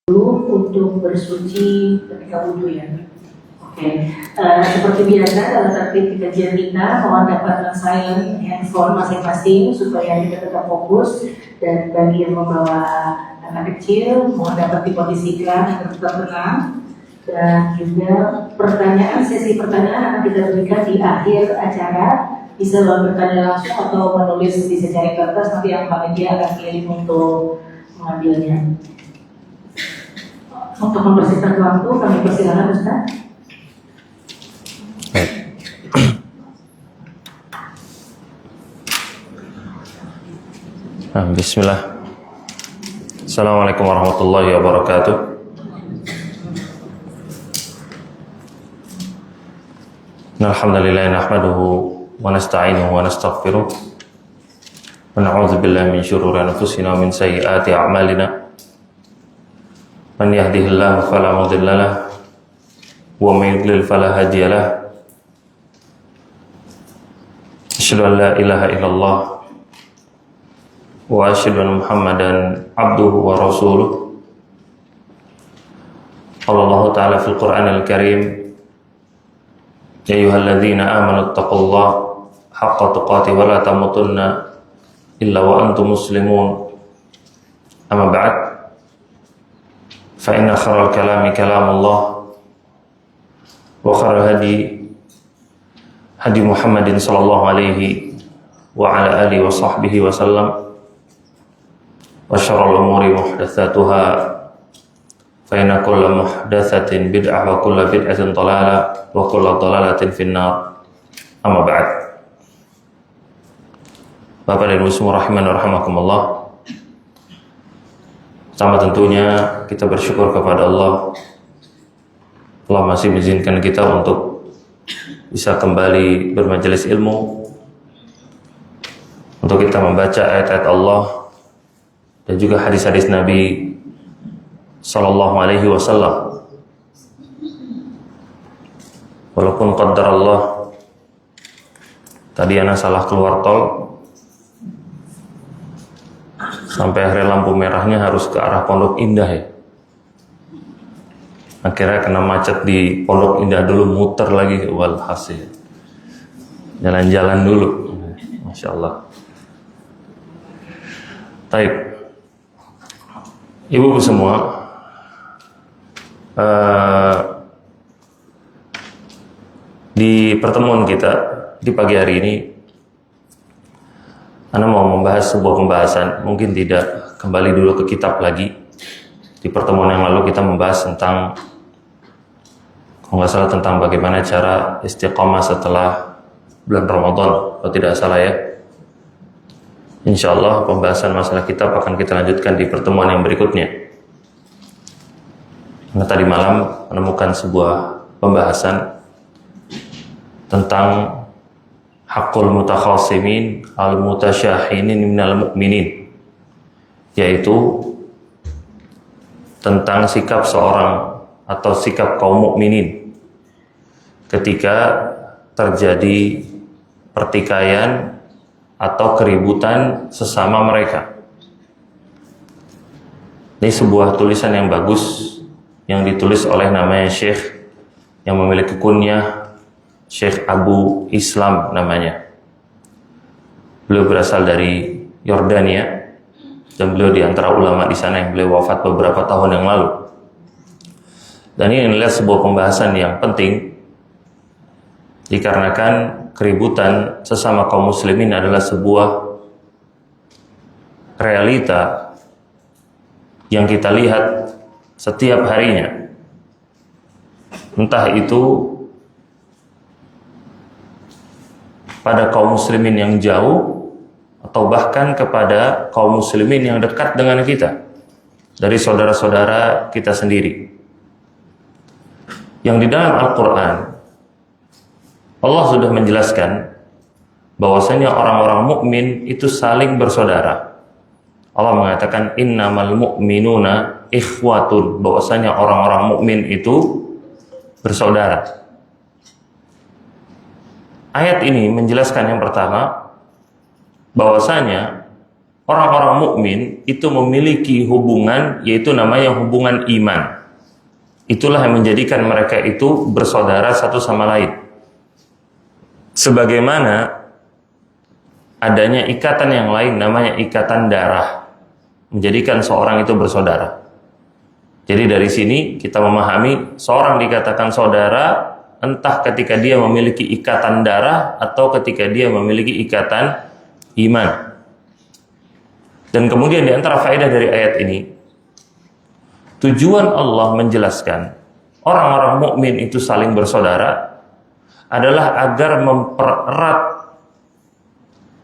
untuk bersuci ketika wudhu ya. Oke. Seperti biasa dalam tertib kajian kita, mohon dapat silent handphone masing-masing supaya kita tetap fokus, dan bagi yang membawa anak kecil mohon dapat diposisikan agar tetap tenang, dan juga sesi pertanyaan akan kita berikan di akhir acara. Bisa bertanya langsung atau menulis di secari kertas, nanti yang panitia akan kirim untuk mengambilnya. Untuk mempersingkat waktu, kami persilakan Ustaz. Bismillah. Assalamualaikum warahmatullahi wabarakatuh. Alhamdulillah nahmaduhu wa nasta'inuhu wa nastaghfiruh wa na'udzu billahi min syururi anfusina wa min sayyiati a'malina. Man yahdihillahu fala mudilla lahu wa may yudlil fala hadiya lahu. Asyhadu an la ilaha illallah wa asyhadu anna Muhammadan abduhu wa rasuluh. Allah Ta'ala fil Qur'anil Karim, ya ayyuhalladzina amanu taqullaha haqqa tuqatih wa la tamutunna illa wa antum muslimun. Amma ba'd, fa inna khairal kalami kalamullah wa khairal hadi Muhammadin sallallahu alaihi wa ala alihi wa sahbihi wa sallam, wa syarrul umuri muhdatsatuha fa inna kulla muhdatsatin bid'ah wa kulla bid'atin dhalalah wa kulla dhalalatin finnar. Amma ba'd. Bapak dan Ibu semua rahiman wa rahimakumullah. Pertama tentunya kita bersyukur kepada Allah. Allah masih mengizinkan kita untuk bisa kembali bermajelis ilmu, untuk kita membaca ayat-ayat Allah dan juga hadis-hadis Nabi sallallahu alaihi wasallam. Walaupun qaddar Allah, tadi ana salah keluar tol, sampai akhirnya lampu merahnya harus ke arah Pondok Indah ya. Akhirnya kena macet di Pondok Indah dulu, muter lagi, walhasil jalan-jalan dulu. Masya Allah. Taib, ibu semua, di pertemuan kita di pagi hari ini, Anda mau membahas sebuah pembahasan, mungkin tidak kembali dulu ke kitab lagi. Di pertemuan yang lalu kita membahas tentang, kalau nggak salah, tentang bagaimana cara istiqomah setelah bulan Ramadan, kalau tidak salah ya. Insya Allah pembahasan masalah kitab akan kita lanjutkan di pertemuan yang berikutnya. Karena tadi malam menemukan sebuah pembahasan tentang hakul mutakhasimin al-mutasyahinin minal mu'minin, yaitu tentang sikap seorang atau sikap kaum mukminin ketika terjadi pertikaian atau keributan sesama mereka. Ini sebuah tulisan yang bagus yang ditulis oleh namanya Syekh yang memiliki kunyah, Syekh Abu Islam namanya. Beliau berasal dari Yordania dan beliau di antara ulama di sana yang beliau wafat beberapa tahun yang lalu. Dan ini adalah sebuah pembahasan yang penting dikarenakan keributan sesama kaum muslimin adalah sebuah realita yang kita lihat setiap harinya. Entah itu pada kaum muslimin yang jauh atau bahkan kepada kaum muslimin yang dekat dengan kita, dari saudara-saudara kita sendiri. Yang di dalam Al-Quran Allah sudah menjelaskan bahwasanya orang-orang mukmin itu saling bersaudara. Allah mengatakan innamal mu'minuna ikhwatun, bahwasanya orang-orang mukmin itu bersaudara. Ayat ini menjelaskan yang pertama, bahwasanya orang-orang mukmin itu memiliki hubungan, yaitu namanya hubungan iman. Itulah yang menjadikan mereka itu bersaudara satu sama lain. Sebagaimana adanya ikatan yang lain namanya ikatan darah, menjadikan seorang itu bersaudara. Jadi dari sini kita memahami seorang dikatakan saudara entah ketika dia memiliki ikatan darah atau ketika dia memiliki ikatan iman. Dan kemudian di antara faedah dari ayat ini, tujuan Allah menjelaskan orang-orang mukmin itu saling bersaudara adalah agar mempererat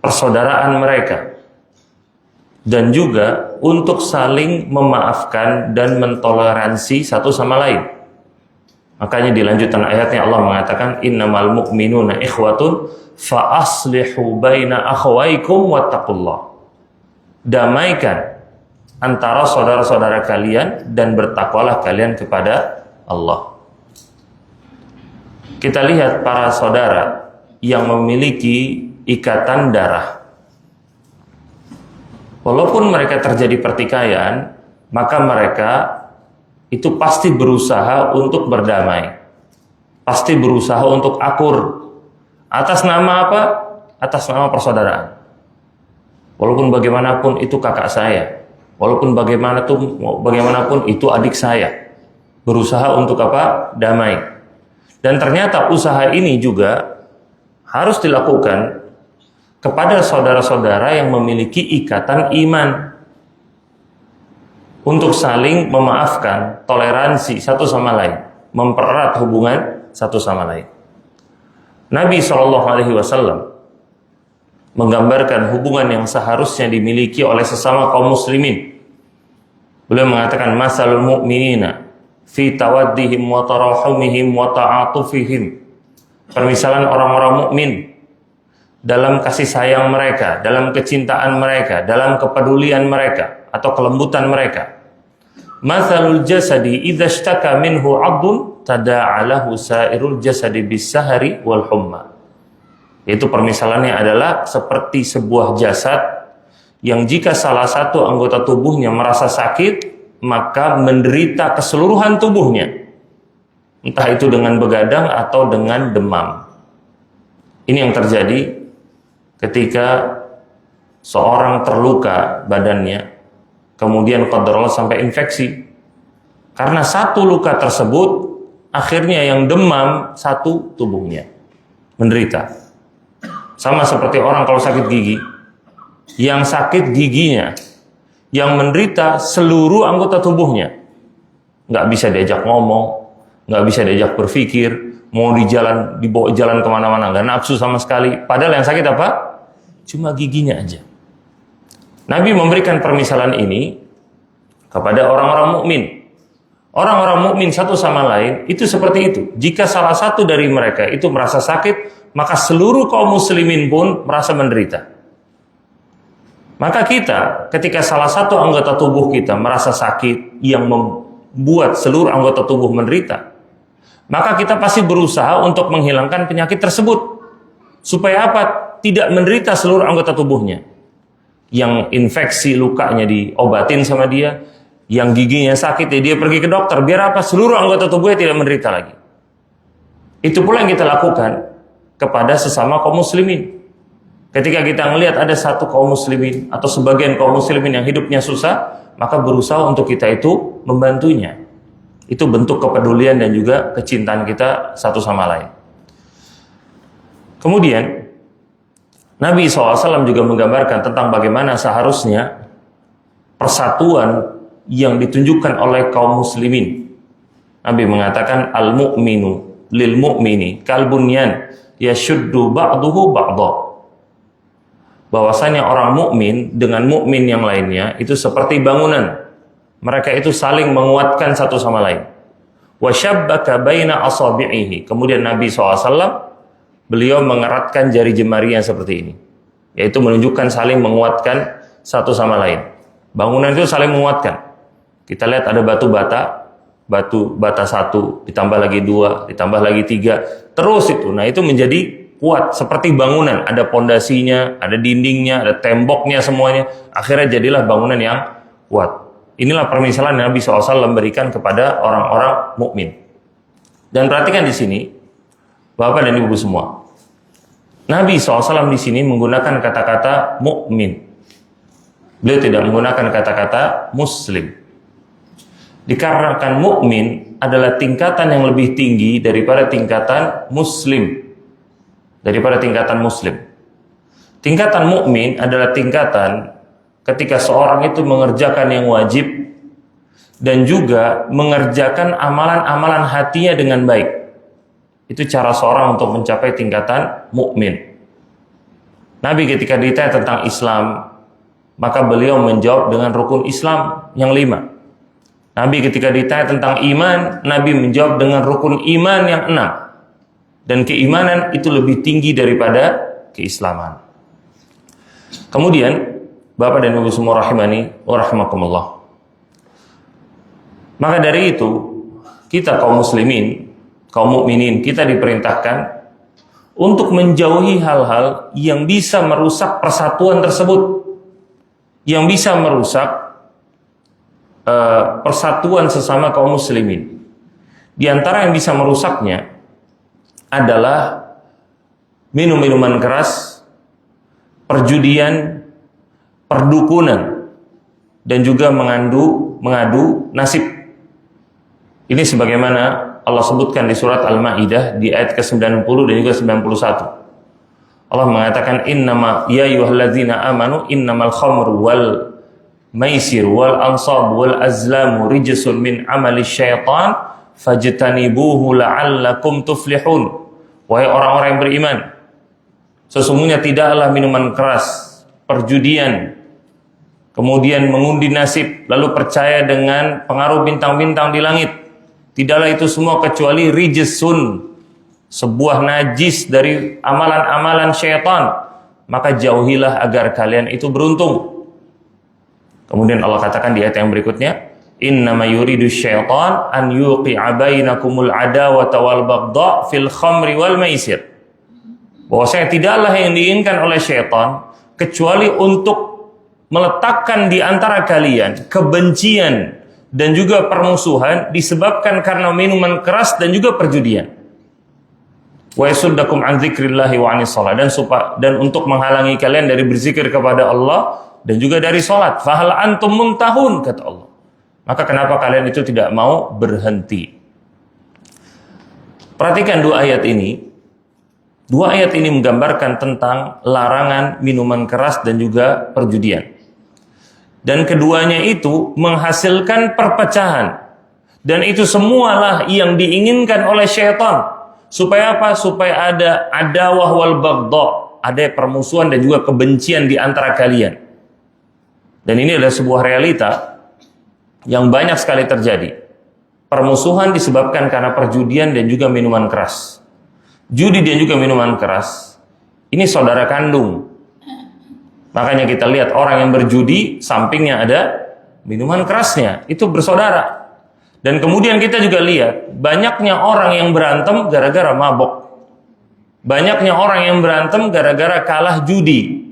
persaudaraan mereka dan juga untuk saling memaafkan dan mentoleransi satu sama lain. Makanya di lanjutan ayatnya Allah mengatakan innamal mu'minuna ikhwatun fa aslihu baina akhawaykum wattaqullah. Damaikan antara saudara-saudara kalian dan bertakwalah kalian kepada Allah. Kita lihat para saudara yang memiliki ikatan darah. Walaupun mereka terjadi pertikaian, maka mereka itu pasti berusaha untuk berdamai. Pasti berusaha untuk akur. Atas nama apa? Atas nama persaudaraan. Walaupun bagaimanapun itu kakak saya. Walaupun bagaimanapun itu adik saya. Berusaha untuk apa? Damai. Dan ternyata usaha ini juga harus dilakukan kepada saudara-saudara yang memiliki ikatan iman untuk saling memaafkan, toleransi satu sama lain, mempererat hubungan satu sama lain. Nabi SAW menggambarkan hubungan yang seharusnya dimiliki oleh sesama kaum muslimin. Beliau mengatakan masalul mu'minina fi tawaddihim wa tarahumihim wa ta'atufihim. Permisalan orang-orang mukmin dalam kasih sayang mereka, dalam kecintaan mereka, dalam kepedulian mereka atau kelembutan mereka. Mathalul jasadi idza ishtaka minhu 'adun tada'alahu sa'irul jasadi bis-sahari wal humma. Itu permisalannya adalah seperti sebuah jasad yang jika salah satu anggota tubuhnya merasa sakit, maka menderita keseluruhan tubuhnya. Entah itu dengan begadang atau dengan demam. Ini yang terjadi ketika seorang terluka badannya, kemudian qadarullah sampai infeksi. Karena satu luka tersebut, akhirnya yang demam satu tubuhnya, menderita. Sama seperti orang kalau sakit gigi, yang sakit giginya, yang menderita seluruh anggota tubuhnya. Nggak bisa diajak ngomong, nggak bisa diajak berpikir, mau dibawa jalan kemana-mana, nggak nafsu sama sekali. Padahal yang sakit apa? Cuma giginya aja. Nabi memberikan permisalan ini kepada orang-orang mukmin. Orang-orang mukmin satu sama lain itu seperti itu. Jika salah satu dari mereka itu merasa sakit, maka seluruh kaum muslimin pun merasa menderita. Maka kita, ketika salah satu anggota tubuh kita merasa sakit yang membuat seluruh anggota tubuh menderita, maka kita pasti berusaha untuk menghilangkan penyakit tersebut. Supaya apa? Tidak menderita seluruh anggota tubuhnya. Yang infeksi lukanya diobatin sama dia, yang giginya sakit ya dia pergi ke dokter. Biar apa? Seluruh anggota tubuhnya tidak menderita lagi. Itu pula yang kita lakukan kepada sesama kaum muslimin. Ketika kita melihat ada satu kaum muslimin atau sebagian kaum muslimin yang hidupnya susah, maka berusaha untuk kita itu membantunya. Itu bentuk kepedulian dan juga kecintaan kita satu sama lain. Kemudian Nabi SAW juga menggambarkan tentang bagaimana seharusnya persatuan yang ditunjukkan oleh kaum muslimin. Nabi mengatakan al-mu'minu lil mu'mini kal bunyan yashuddu ba'duhu ba'dha. Bahwasanya orang mukmin dengan mukmin yang lainnya itu seperti bangunan. Mereka itu saling menguatkan satu sama lain. Wa syabbaka baina asabi'ihi. Kemudian Nabi SAW beliau mengeratkan jari jemarinya seperti ini. Yaitu menunjukkan saling menguatkan satu sama lain. Bangunan itu saling menguatkan. Kita lihat ada batu bata satu, ditambah lagi 2, ditambah lagi 3. Terus itu. Nah itu menjadi kuat seperti bangunan, ada pondasinya, ada dindingnya, ada temboknya semuanya. Akhirnya jadilah bangunan yang kuat. Inilah permisalan Nabi SAW berikan kepada orang-orang mukmin. Dan perhatikan di sini, Bapak dan Ibu semua, Nabi SAW di sini menggunakan kata-kata mukmin. Beliau tidak menggunakan kata-kata muslim. Dikarenakan mukmin adalah tingkatan yang lebih tinggi daripada tingkatan muslim. Tingkatan mukmin adalah tingkatan ketika seorang itu mengerjakan yang wajib dan juga mengerjakan amalan-amalan hatinya dengan baik. Itu cara seorang untuk mencapai tingkatan mukmin. Nabi ketika ditanya tentang Islam, maka beliau menjawab dengan rukun Islam yang 5. Nabi ketika ditanya tentang iman, Nabi menjawab dengan rukun iman yang 6. Dan keimanan itu lebih tinggi daripada keislaman. Kemudian, Bapak dan Ibu semua rahimani wa rahimakumullah. Maka dari itu, kita kaum muslimin, kaum mukminin, kita diperintahkan untuk menjauhi hal-hal yang bisa merusak persatuan tersebut, yang bisa merusak persatuan sesama kaum muslimin. Di antara yang bisa merusaknya adalah minum-minuman keras, perjudian, perdukunan, dan juga mengadu nasib. Ini sebagaimana Allah sebutkan di surat Al-Maidah di ayat ke-90 dan juga 91. Allah mengatakan innama ya ayyuhalladzina amanu innamal khamru wal maisir wal ansab wal azlamu rijsun min amali syaitan fajtanibuhu la'allakum tuflihun. Wahai orang-orang yang beriman, sesungguhnya tidaklah minuman keras, perjudian, kemudian mengundi nasib, lalu percaya dengan pengaruh bintang-bintang di langit, tidaklah itu semua kecuali rijsun, sebuah najis dari amalan-amalan syaitan, maka jauhilah agar kalian itu beruntung. Kemudian Allah katakan di ayat yang berikutnya, innama yuridu syaitan an yuqi'a bainakumul adawata wal baghdha fil khamri wal maisir. Bahwasanya tidaklah yang diinginkan oleh syaitan kecuali untuk meletakkan di antara kalian kebencian dan juga permusuhan disebabkan karena minuman keras dan juga perjudian. Wa yasuddakum an dzikrillahi wa anis shalah, dan untuk menghalangi kalian dari berzikir kepada Allah dan juga dari salat. Fahal antum muntahun, kata Allah. Maka kenapa kalian itu tidak mau berhenti? Perhatikan dua ayat ini. Dua ayat ini menggambarkan tentang larangan minuman keras dan juga perjudian. Dan keduanya itu menghasilkan perpecahan. Dan itu semualah yang diinginkan oleh syaitan. Supaya apa? Supaya ada adawah wal baghdha, ada permusuhan dan juga kebencian di antara kalian. Dan ini adalah sebuah realita yang banyak sekali terjadi. Permusuhan disebabkan karena perjudian dan juga minuman keras. Judi dan juga minuman keras ini saudara kandung. Makanya kita lihat orang yang berjudi sampingnya ada minuman kerasnya, itu bersaudara. Dan kemudian kita juga lihat banyaknya orang yang berantem gara-gara mabok. Banyaknya orang yang berantem gara-gara kalah judi.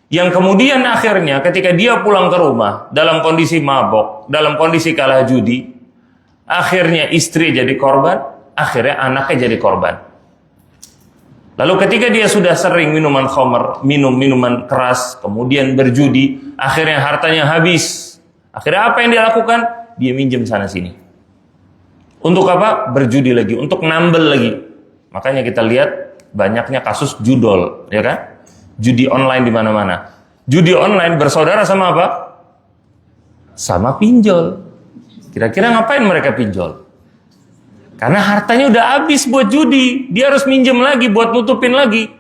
Yang kemudian akhirnya ketika dia pulang ke rumah dalam kondisi mabok, dalam kondisi kalah judi, akhirnya istri jadi korban, akhirnya anaknya jadi korban. Lalu ketika dia sudah sering minuman khamr, minum minuman keras, kemudian berjudi, akhirnya hartanya habis. Akhirnya apa yang dia lakukan? Dia minjem sana sini. Untuk apa? Berjudi lagi, untuk nambel lagi. Makanya kita lihat banyaknya kasus judol, ya kan? Judi online di mana-mana. Judi online bersaudara sama apa? Sama pinjol. Kira-kira ngapain mereka pinjol? Karena hartanya udah habis buat judi, dia harus minjem lagi buat nutupin lagi.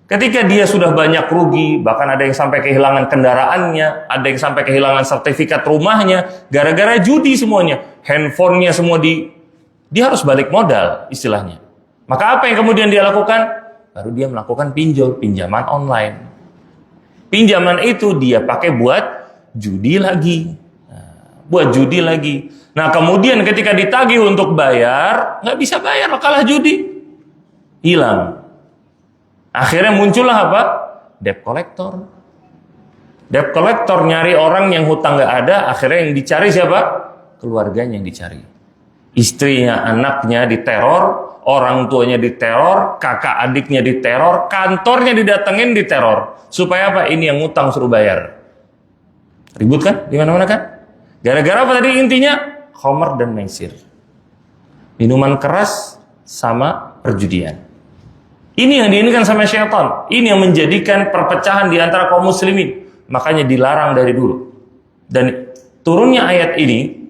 Ketika dia sudah banyak rugi, bahkan ada yang sampai kehilangan kendaraannya, ada yang sampai kehilangan sertifikat rumahnya, gara-gara judi semuanya. Handphonenya semua dia harus balik modal istilahnya. Maka apa yang kemudian dia lakukan? Baru dia melakukan pinjaman online. Pinjaman itu dia pakai buat judi lagi. Nah kemudian ketika ditagih untuk bayar, nggak bisa bayar, kalah judi. hilang. Akhirnya muncullah apa? Debt collector. Debt collector nyari orang yang hutang nggak ada, akhirnya yang dicari siapa? Keluarganya yang dicari. Istrinya, anaknya diteror, orang tuanya diteror, kakak adiknya diteror, kantornya didatengin diteror. Supaya apa? Ini yang ngutang suruh bayar. Ribut kan? Di mana-mana kan? Gara-gara apa tadi intinya? Khamar dan maisir. Minuman keras sama perjudian. Ini yang diinginkan sama syaitan. Ini yang menjadikan perpecahan di antara kaum muslimin. Makanya dilarang dari dulu. Dan turunnya ayat ini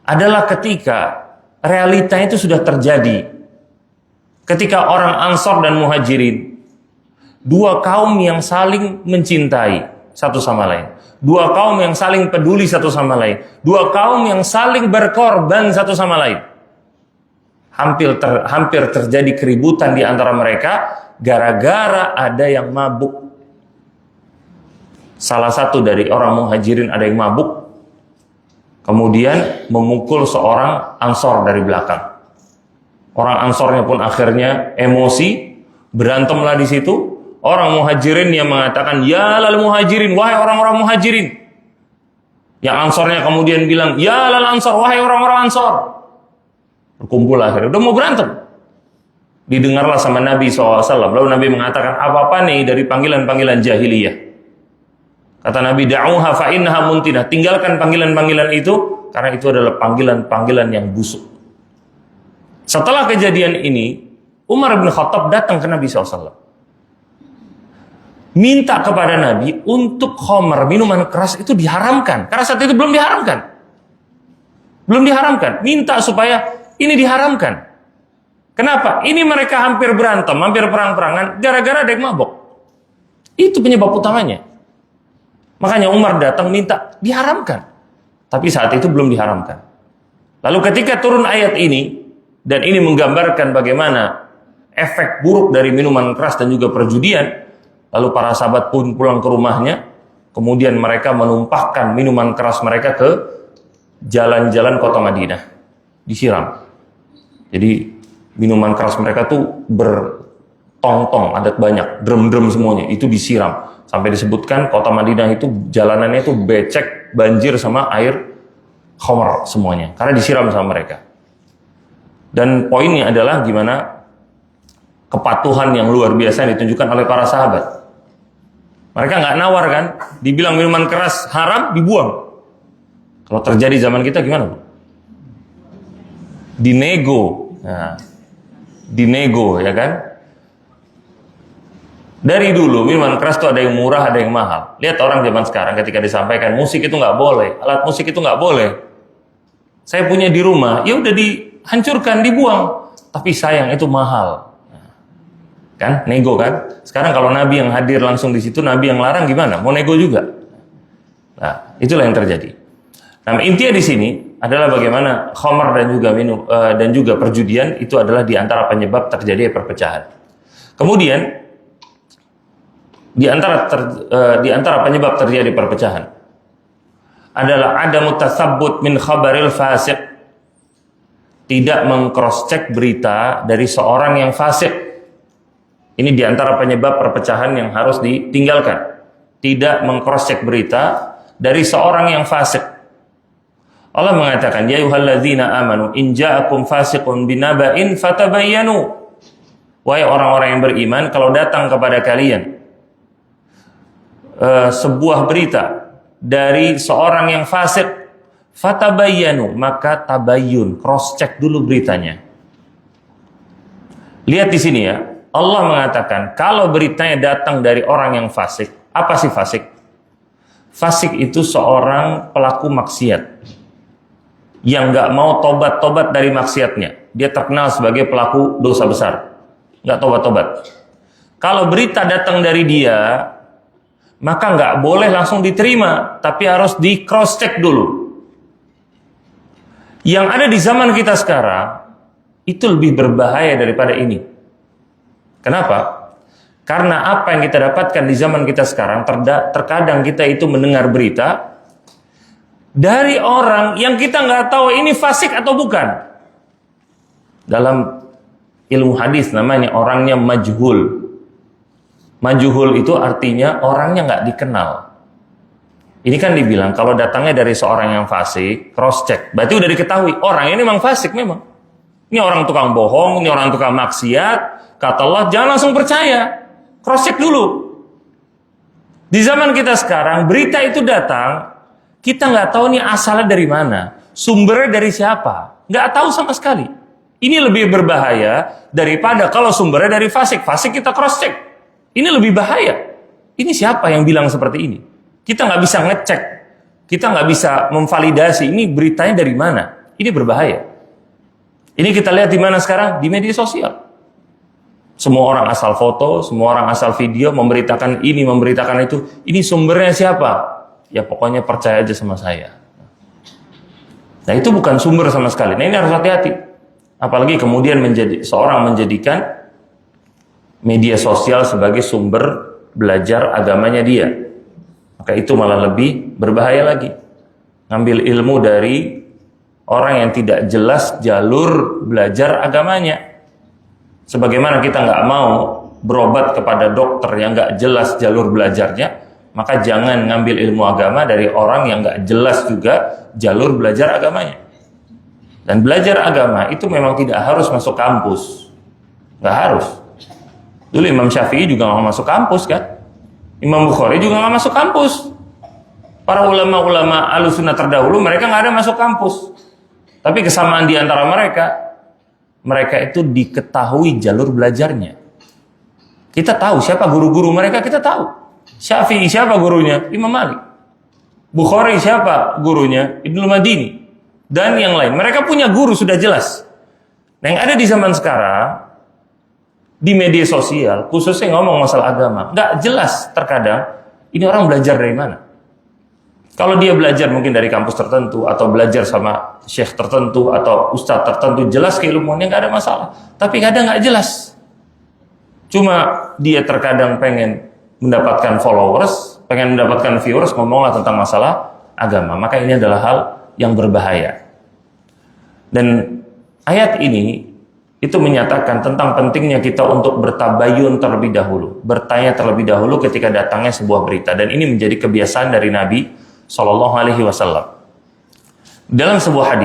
adalah ketika realita itu sudah terjadi. Ketika orang Ansor dan Muhajirin, dua kaum yang saling mencintai satu sama lain. Dua kaum yang saling peduli satu sama lain. Dua kaum yang saling berkorban satu sama lain. Hampir terjadi keributan di antara mereka gara-gara ada yang mabuk. Salah satu dari orang Muhajirin ada yang mabuk, kemudian memukul seorang Ansor dari belakang. Orang Ansornya pun akhirnya emosi, berantemlah di situ. Orang Muhajirin yang mengatakan, ya lal Muhajirin, wahai orang-orang Muhajirin. Yang Ansornya kemudian bilang, ya lal Ansor, wahai orang-orang Ansor. Berkumpul akhirnya, udah mau berantem. Didengarlah sama Nabi SAW. Lalu Nabi mengatakan, apa-apa nih dari panggilan-panggilan jahiliyah. Kata Nabi, da'uha fa'innaha muntinah. Tinggalkan panggilan-panggilan itu, karena itu adalah panggilan-panggilan yang busuk. Setelah kejadian ini, Umar bin Khattab datang ke Nabi SAW. Minta kepada Nabi untuk khamar, minuman keras itu diharamkan. Karena saat itu belum diharamkan. Belum diharamkan. Minta supaya ini diharamkan. Kenapa? Ini mereka hampir berantem, hampir perang-perangan, gara-gara ada yang mabok. Itu penyebab utamanya. Makanya Umar datang minta diharamkan. Tapi saat itu belum diharamkan. Lalu ketika turun ayat ini, dan ini menggambarkan bagaimana efek buruk dari minuman keras dan juga perjudian, lalu para sahabat pun pulang ke rumahnya, kemudian mereka menumpahkan minuman keras mereka ke jalan-jalan kota Madinah. Disiram. Jadi minuman keras mereka tuh bertong-tong, ada banyak, drum-drum semuanya, itu disiram. Sampai disebutkan kota Madinah itu jalanannya itu becek, banjir sama air khamar semuanya. Karena disiram sama mereka. Dan poinnya adalah gimana kepatuhan yang luar biasa yang ditunjukkan oleh para sahabat. Mereka nggak nawar kan, dibilang minuman keras haram, dibuang. Kalau terjadi zaman kita gimana, Bu? Dinego. Nah, dinego ya kan? Dari dulu minuman keras itu ada yang murah, ada yang mahal. Lihat orang zaman sekarang ketika disampaikan musik itu nggak boleh, alat musik itu nggak boleh. Saya punya di rumah, ya udah dihancurkan, dibuang. Tapi sayang itu mahal. Kan? Nego kan? Sekarang kalau Nabi yang hadir langsung di situ, Nabi yang larang gimana? Mau nego juga. Nah, itulah yang terjadi. Nah, intinya di sini adalah bagaimana khamar dan juga perjudian itu adalah di antara penyebab terjadi perpecahan. Kemudian di antara penyebab terjadi perpecahan adalah ada mutatsabbut min khabaril fasiq. Tidak meng-cross check berita dari seorang yang fasik. Ini di antara penyebab perpecahan yang harus ditinggalkan. Tidak meng-cross check berita dari seorang yang fasik. Allah mengatakan, ya ayyuhalladzina amanu in ja'akum fasiqun binaba'in fatabayyanu. Wahai orang-orang yang beriman, kalau datang kepada kalian sebuah berita dari seorang yang fasik, fatabayyanu, maka tabayyun, cross check dulu beritanya. Lihat di sini ya, Allah mengatakan kalau beritanya datang dari orang yang fasik. Apa sih fasik? Fasik itu seorang pelaku maksiat yang nggak mau tobat-tobat dari maksiatnya. Dia terkenal sebagai pelaku dosa besar, nggak tobat-tobat. Kalau berita datang dari dia, maka nggak boleh langsung diterima, tapi harus di cross check dulu. Yang ada di zaman kita sekarang itu lebih berbahaya daripada ini. Kenapa? Karena apa yang kita dapatkan di zaman kita sekarang, terkadang kita itu mendengar berita dari orang yang kita nggak tahu ini fasik atau bukan. Dalam ilmu hadis namanya orangnya majhul. Majhul itu artinya orangnya nggak dikenal. Ini kan dibilang kalau datangnya dari seorang yang fasik, cross check. Berarti udah diketahui orang ini memang fasik memang. Ini orang tukang bohong, ini orang tukang maksiat. Kata Allah jangan langsung percaya. Cross check dulu. Di zaman kita sekarang berita itu datang, kita nggak tahu nih asalnya dari mana, sumbernya dari siapa, nggak tahu sama sekali. Ini lebih berbahaya daripada kalau sumbernya dari fasik. Fasik kita cross check. Ini lebih bahaya. Ini siapa yang bilang seperti ini? Kita nggak bisa ngecek, kita nggak bisa memvalidasi ini beritanya dari mana. Ini berbahaya. Ini kita lihat di mana sekarang? Di media sosial. Semua orang asal foto, semua orang asal video, memberitakan ini, memberitakan itu. Ini sumbernya siapa? Ya pokoknya percaya aja sama saya. Nah itu bukan sumber sama sekali. Nah ini harus hati-hati. Apalagi kemudian seorang menjadikan media sosial sebagai sumber belajar agamanya dia. Maka itu malah lebih berbahaya lagi. Ngambil ilmu dari orang yang tidak jelas jalur belajar agamanya. Sebagaimana kita nggak mau berobat kepada dokter yang nggak jelas jalur belajarnya, maka jangan ngambil ilmu agama dari orang yang nggak jelas juga jalur belajar agamanya. Dan belajar agama itu memang tidak harus masuk kampus. Nggak harus. Dulu Imam Syafi'i juga nggak masuk kampus kan? Imam Bukhari juga nggak masuk kampus. Para ulama-ulama Ahlussunnah terdahulu mereka nggak ada masuk kampus. Tapi kesamaan di antara mereka itu diketahui jalur belajarnya. Kita tahu siapa guru-guru mereka, kita tahu. Syafi'i siapa gurunya? Imam Malik. Bukhari siapa gurunya? Ibnu Madini. Dan yang lain. Mereka punya guru sudah jelas. Nah yang ada di zaman sekarang, di media sosial, khususnya ngomong masalah agama, nggak jelas terkadang ini orang belajar dari mana. Kalau dia belajar mungkin dari kampus tertentu, atau belajar sama syekh tertentu, atau ustadz tertentu, jelas keilmuannya nggak ada masalah. Tapi kadang nggak jelas. Cuma dia terkadang pengen mendapatkan followers, pengen mendapatkan viewers, ngomonglah tentang masalah agama. Maka ini adalah hal yang berbahaya. Dan ayat ini itu menyatakan tentang pentingnya kita untuk bertabayun terlebih dahulu, bertanya terlebih dahulu ketika datangnya sebuah berita. Dan ini menjadi kebiasaan dari Nabi Shallallahu Alaihi Wasallam. Di dalam sebuah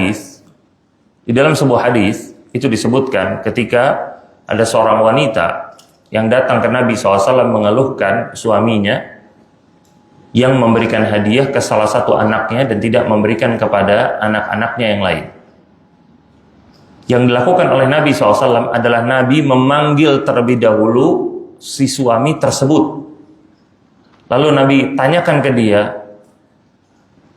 hadis itu disebutkan ketika ada seorang wanita yang datang ke Nabi SAW mengeluhkan suaminya yang memberikan hadiah ke salah satu anaknya dan tidak memberikan kepada anak-anaknya yang lain. Yang dilakukan oleh Nabi SAW adalah Nabi memanggil terlebih dahulu si suami tersebut. Lalu Nabi tanyakan ke dia,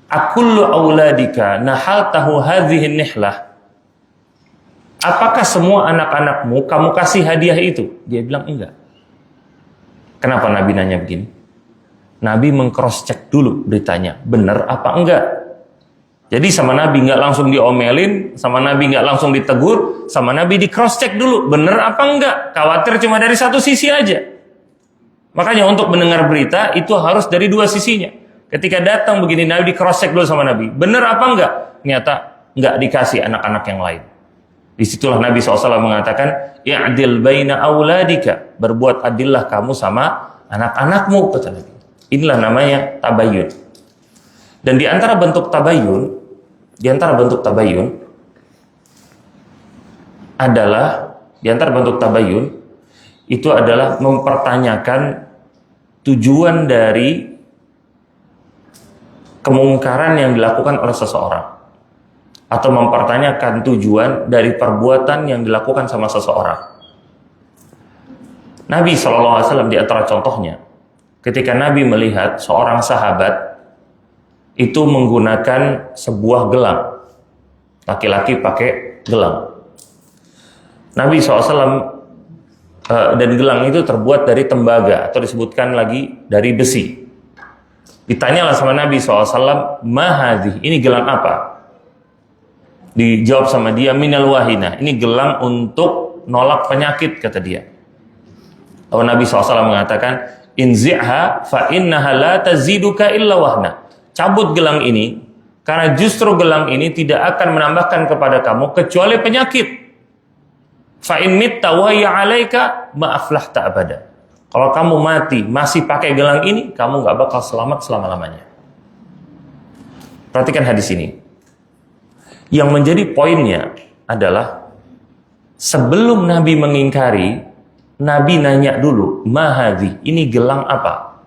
"Akullu auladika nahaltahu hadhihi nihlah?" Apakah semua anak-anakmu kamu kasih hadiah itu? Dia bilang enggak. Kenapa Nabi nanya begini? Nabi meng-cross check dulu beritanya, benar apa enggak. Jadi sama Nabi nggak langsung diomelin, sama Nabi nggak langsung ditegur, sama Nabi di cross check dulu, benar apa enggak. Khawatir cuma dari satu sisi aja. Makanya untuk mendengar berita itu harus dari dua sisinya. Ketika datang begini Nabi di cross check dulu sama Nabi, benar apa enggak. Ternyata nggak dikasih anak-anak yang lain. Disitulah Nabi SAW mengatakan, i'dil baina auladika, berbuat adillah kamu sama anak-anakmu, kata Nabi. Inilah namanya tabayun. Dan di antara bentuk tabayun itu adalah mempertanyakan tujuan dari kemungkaran yang dilakukan oleh seseorang, atau mempertanyakan tujuan dari perbuatan yang dilakukan sama seseorang. Nabi SAW di antara contohnya, ketika Nabi melihat seorang sahabat itu menggunakan sebuah gelang, laki-laki pakai gelang. Nabi SAW dan gelang itu terbuat dari tembaga atau disebutkan lagi dari besi. Ditanyalah sama Nabi SAW, "Ma hadhi?" Ini gelang apa? Dijawab sama dia, "Minal wahina." Ini gelang untuk nolak penyakit, kata dia. Lalu Nabi SAW mengatakan, "Inzi'ha fa innaha la taziduka illa wahna." Cabut gelang ini, karena justru gelang ini tidak akan menambahkan kepada kamu kecuali penyakit. Fa in mitta wa hiya 'alaika ma aflahta abada. Kalau kamu mati masih pakai gelang ini, kamu nggak bakal selamat selama-lamanya. Perhatikan hadis ini. Yang menjadi poinnya adalah sebelum Nabi mengingkari, Nabi nanya dulu, mahadhi, ini gelang apa?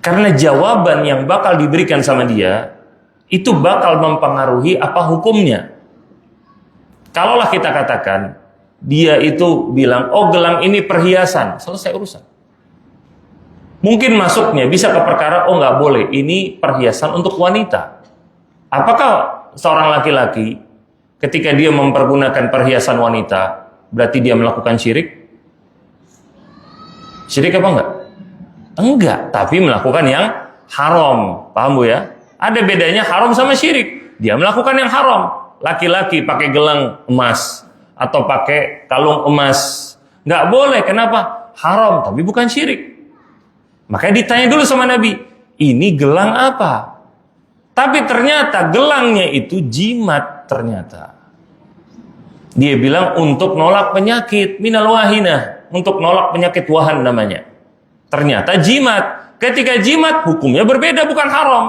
Karena jawaban yang bakal diberikan sama dia itu bakal mempengaruhi apa hukumnya. Kalaulah kita katakan dia itu bilang, oh gelang ini perhiasan, selesai urusan. Mungkin masuknya bisa ke perkara, oh nggak boleh, ini perhiasan untuk wanita. Apakah seorang laki-laki ketika dia mempergunakan perhiasan wanita berarti dia melakukan syirik? Syirik apa enggak? Enggak, tapi melakukan yang haram. Paham Bu ya? Ada bedanya haram sama syirik. Dia melakukan yang haram. Laki-laki pakai gelang emas atau pakai kalung emas, nggak boleh. Kenapa? Haram, tapi bukan syirik. Makanya ditanya dulu sama Nabi, ini gelang apa? Tapi ternyata gelangnya itu jimat ternyata. Dia bilang untuk nolak penyakit, minal wahinah, untuk nolak penyakit wahan namanya. Ternyata jimat. Ketika jimat, hukumnya berbeda, bukan haram.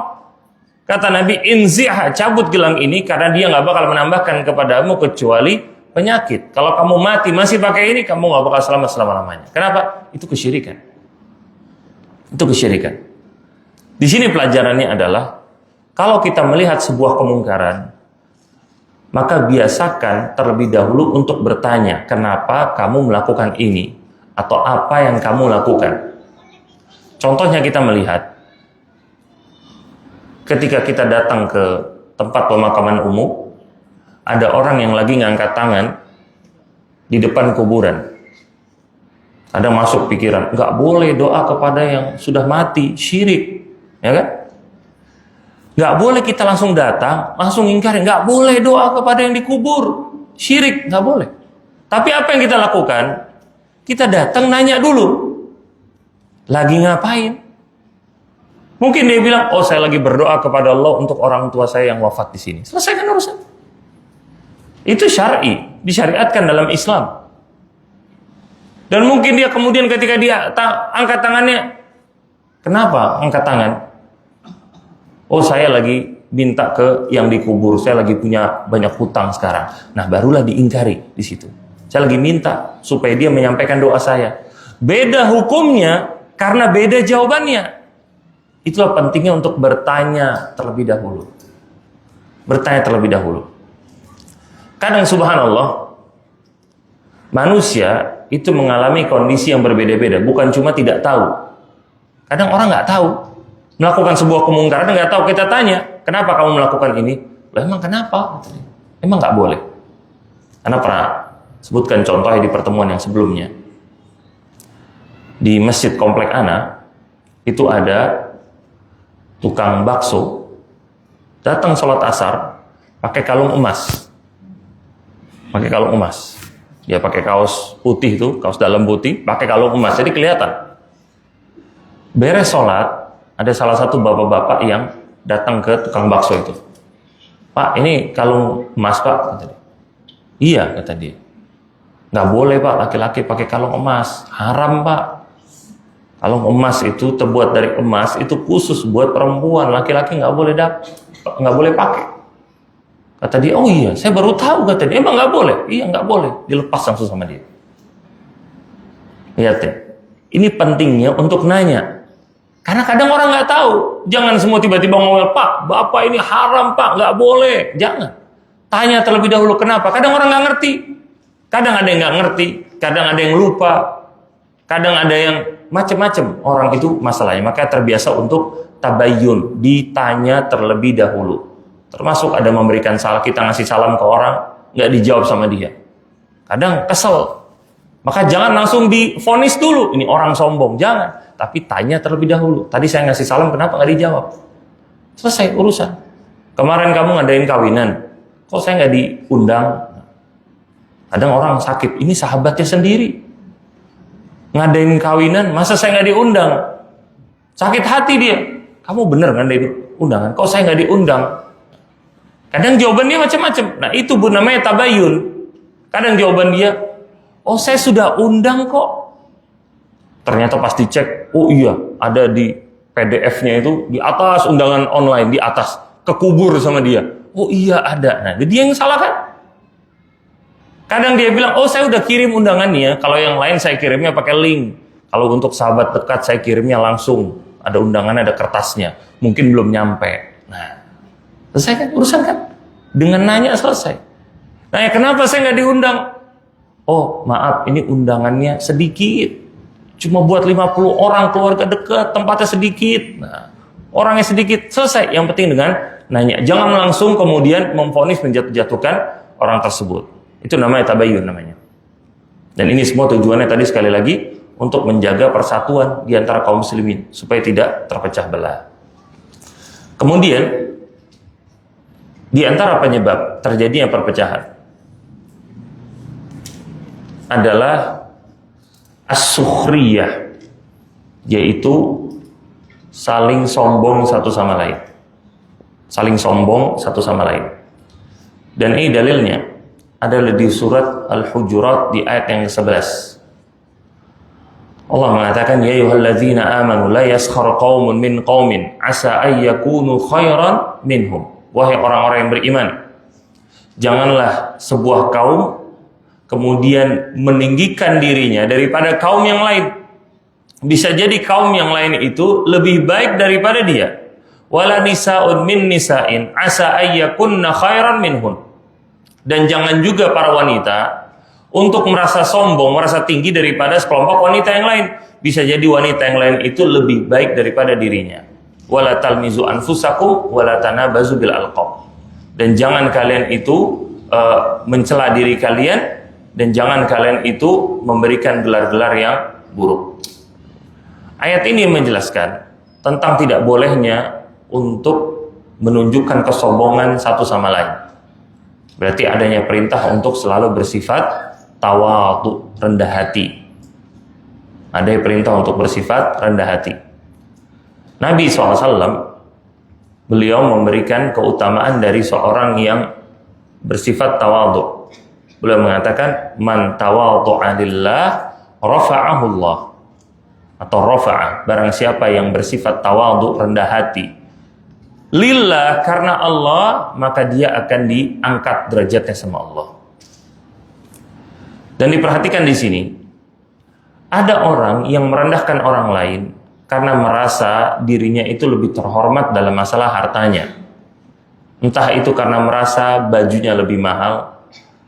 Kata Nabi, inzi'ha, cabut gelang ini karena dia nggak bakal menambahkan kepadamu kecuali penyakit. Kalau kamu mati masih pakai ini, kamu nggak bakal selamat selama-lamanya. Kenapa? Itu kesyirikan. Itu kesyirikan. Di sini pelajarannya adalah kalau kita melihat sebuah kemungkaran, maka biasakan terlebih dahulu untuk bertanya, kenapa kamu melakukan ini? Atau apa yang kamu lakukan? Contohnya kita melihat, ketika kita datang ke tempat pemakaman umum, ada orang yang lagi ngangkat tangan di depan kuburan. Ada masuk pikiran, nggak boleh doa kepada yang sudah mati, syirik, ya kan? Nggak boleh kita langsung datang, langsung ingkari, nggak boleh doa kepada yang dikubur, syirik, nggak boleh. Tapi apa yang kita lakukan? Kita datang nanya dulu, lagi ngapain? Mungkin dia bilang, oh saya lagi berdoa kepada Allah untuk orang tua saya yang wafat di sini. Selesaikan urusan. Itu syar'i, disyariatkan dalam Islam. Dan mungkin dia kemudian ketika dia angkat tangannya, kenapa angkat tangan? Oh saya lagi minta ke yang dikubur, saya lagi punya banyak hutang sekarang. Nah barulah diingkari di situ. Saya lagi minta supaya dia menyampaikan doa saya. Beda hukumnya karena beda jawabannya. Itulah pentingnya untuk bertanya terlebih dahulu. Bertanya terlebih dahulu. Kadang subhanallah, manusia itu mengalami kondisi yang berbeda-beda. Bukan cuma tidak tahu. Kadang orang nggak tahu. Melakukan sebuah kemungkaran nggak tahu. Kita tanya, kenapa kamu melakukan ini? Lah emang kenapa? Emang nggak boleh. Karena pernah sebutkan contohnya di pertemuan yang sebelumnya. Di masjid komplek Ana, itu ada tukang bakso datang sholat asar pakai kalung emas. Pakai kalung emas. Dia pakai kaos putih itu, kaos dalam putih, pakai kalung emas. Jadi kelihatan. Beres sholat, ada salah satu bapak-bapak yang datang ke tukang bakso itu. Pak, ini kalung emas Pak, kata dia. Iya, kata dia. Nggak boleh Pak, laki-laki pakai kalung emas. Haram Pak. Kalung emas itu terbuat dari emas, itu khusus buat perempuan. Laki-laki nggak boleh pakai. Kata dia, oh iya, saya baru tahu, kata dia. Emang nggak boleh? Iya, nggak boleh. Dilepas langsung sama dia. Lihat ya, ini pentingnya untuk nanya. Karena kadang orang nggak tahu. Jangan semua tiba-tiba ngomel, Pak, Bapak ini haram Pak, nggak boleh. Jangan. Tanya terlebih dahulu kenapa. Kadang orang nggak ngerti. Kadang ada yang nggak ngerti. Kadang ada yang lupa. Kadang ada yang macam-macam. Orang itu masalahnya. Maka terbiasa untuk tabayyun. Ditanya terlebih dahulu. Termasuk ada memberikan salam, kita ngasih salam ke orang, nggak dijawab sama dia. Kadang kesel. Maka jangan langsung divonis dulu, ini orang sombong. Jangan. Tapi tanya terlebih dahulu. Tadi saya ngasih salam, kenapa nggak dijawab? Selesai urusan. Kemarin kamu ngadain kawinan, kok saya nggak diundang? Kadang orang sakit, ini sahabatnya sendiri. Ngadain kawinan, masa saya nggak diundang? Sakit hati dia. Kamu bener ngadain undangan, kok saya nggak diundang? Kadang jawabannya macam-macam. Nah itu namanya tabayun. Kadang jawaban dia, oh saya sudah undang kok. Ternyata pas dicek, oh iya, ada di PDF-nya itu, di atas undangan online, di atas, kekubur sama dia. Oh iya ada. Nah, dia yang salah kan? Kadang dia bilang, oh saya udah kirim undangannya, kalau yang lain saya kirimnya pakai link. Kalau untuk sahabat dekat saya kirimnya langsung, ada undangannya, ada kertasnya. Mungkin belum nyampe. Nah, selesai kan urusan kan? Dengan nanya selesai. Nah, ya kenapa saya nggak diundang? Oh, maaf, ini undangannya sedikit. Cuma buat 50 orang keluarga dekat, tempatnya sedikit. Nah, orangnya sedikit, selesai. Yang penting dengan nanya. Jangan langsung kemudian memvonis menjatuhkan orang tersebut. Itu namanya tabayyun namanya. Dan ini semua tujuannya tadi sekali lagi untuk menjaga persatuan di antara kaum muslimin supaya tidak terpecah belah. Kemudian di antara penyebab terjadinya perpecahan adalah as-sukhriyah, yaitu saling sombong satu sama lain. Saling sombong satu sama lain. Dan ini dalilnya adalah di surat Al-Hujurat di ayat yang ke-11. Allah mengatakan, ya ayyuhalladzina amanu la yaskhar qaumun min qaumin asa ay yakunu khairan minhum. Wahai orang-orang yang beriman, janganlah sebuah kaum kemudian meninggikan dirinya daripada kaum yang lain. Bisa jadi kaum yang lain itu lebih baik daripada dia. Wala nisa'un min nisa'in asa ayyakunna khairan minhun. Dan jangan juga para wanita untuk merasa sombong, merasa tinggi daripada sekelompok wanita yang lain. Bisa jadi wanita yang lain itu lebih baik daripada dirinya. Wala talmizu anfusakum wala tanabazu bil alqab. Dan jangan kalian itu mencela diri kalian, dan jangan kalian itu memberikan gelar-gelar yang buruk. Ayat ini menjelaskan tentang tidak bolehnya untuk menunjukkan kesombongan satu sama lain. Berarti adanya perintah untuk selalu bersifat tawadhu, rendah hati. Ada perintah untuk bersifat rendah hati. Nabi SAW, beliau memberikan keutamaan dari seorang yang bersifat tawadhu. Beliau mengatakan, man tawadhu'a lillah rafa'ahu Allah, atau rafa'a, barang siapa yang bersifat tawadhu, rendah hati lillah, karena Allah, maka dia akan diangkat derajatnya sama Allah. Dan diperhatikan di sini, ada orang yang merendahkan orang lain karena merasa dirinya itu lebih terhormat dalam masalah hartanya. Entah itu karena merasa bajunya lebih mahal,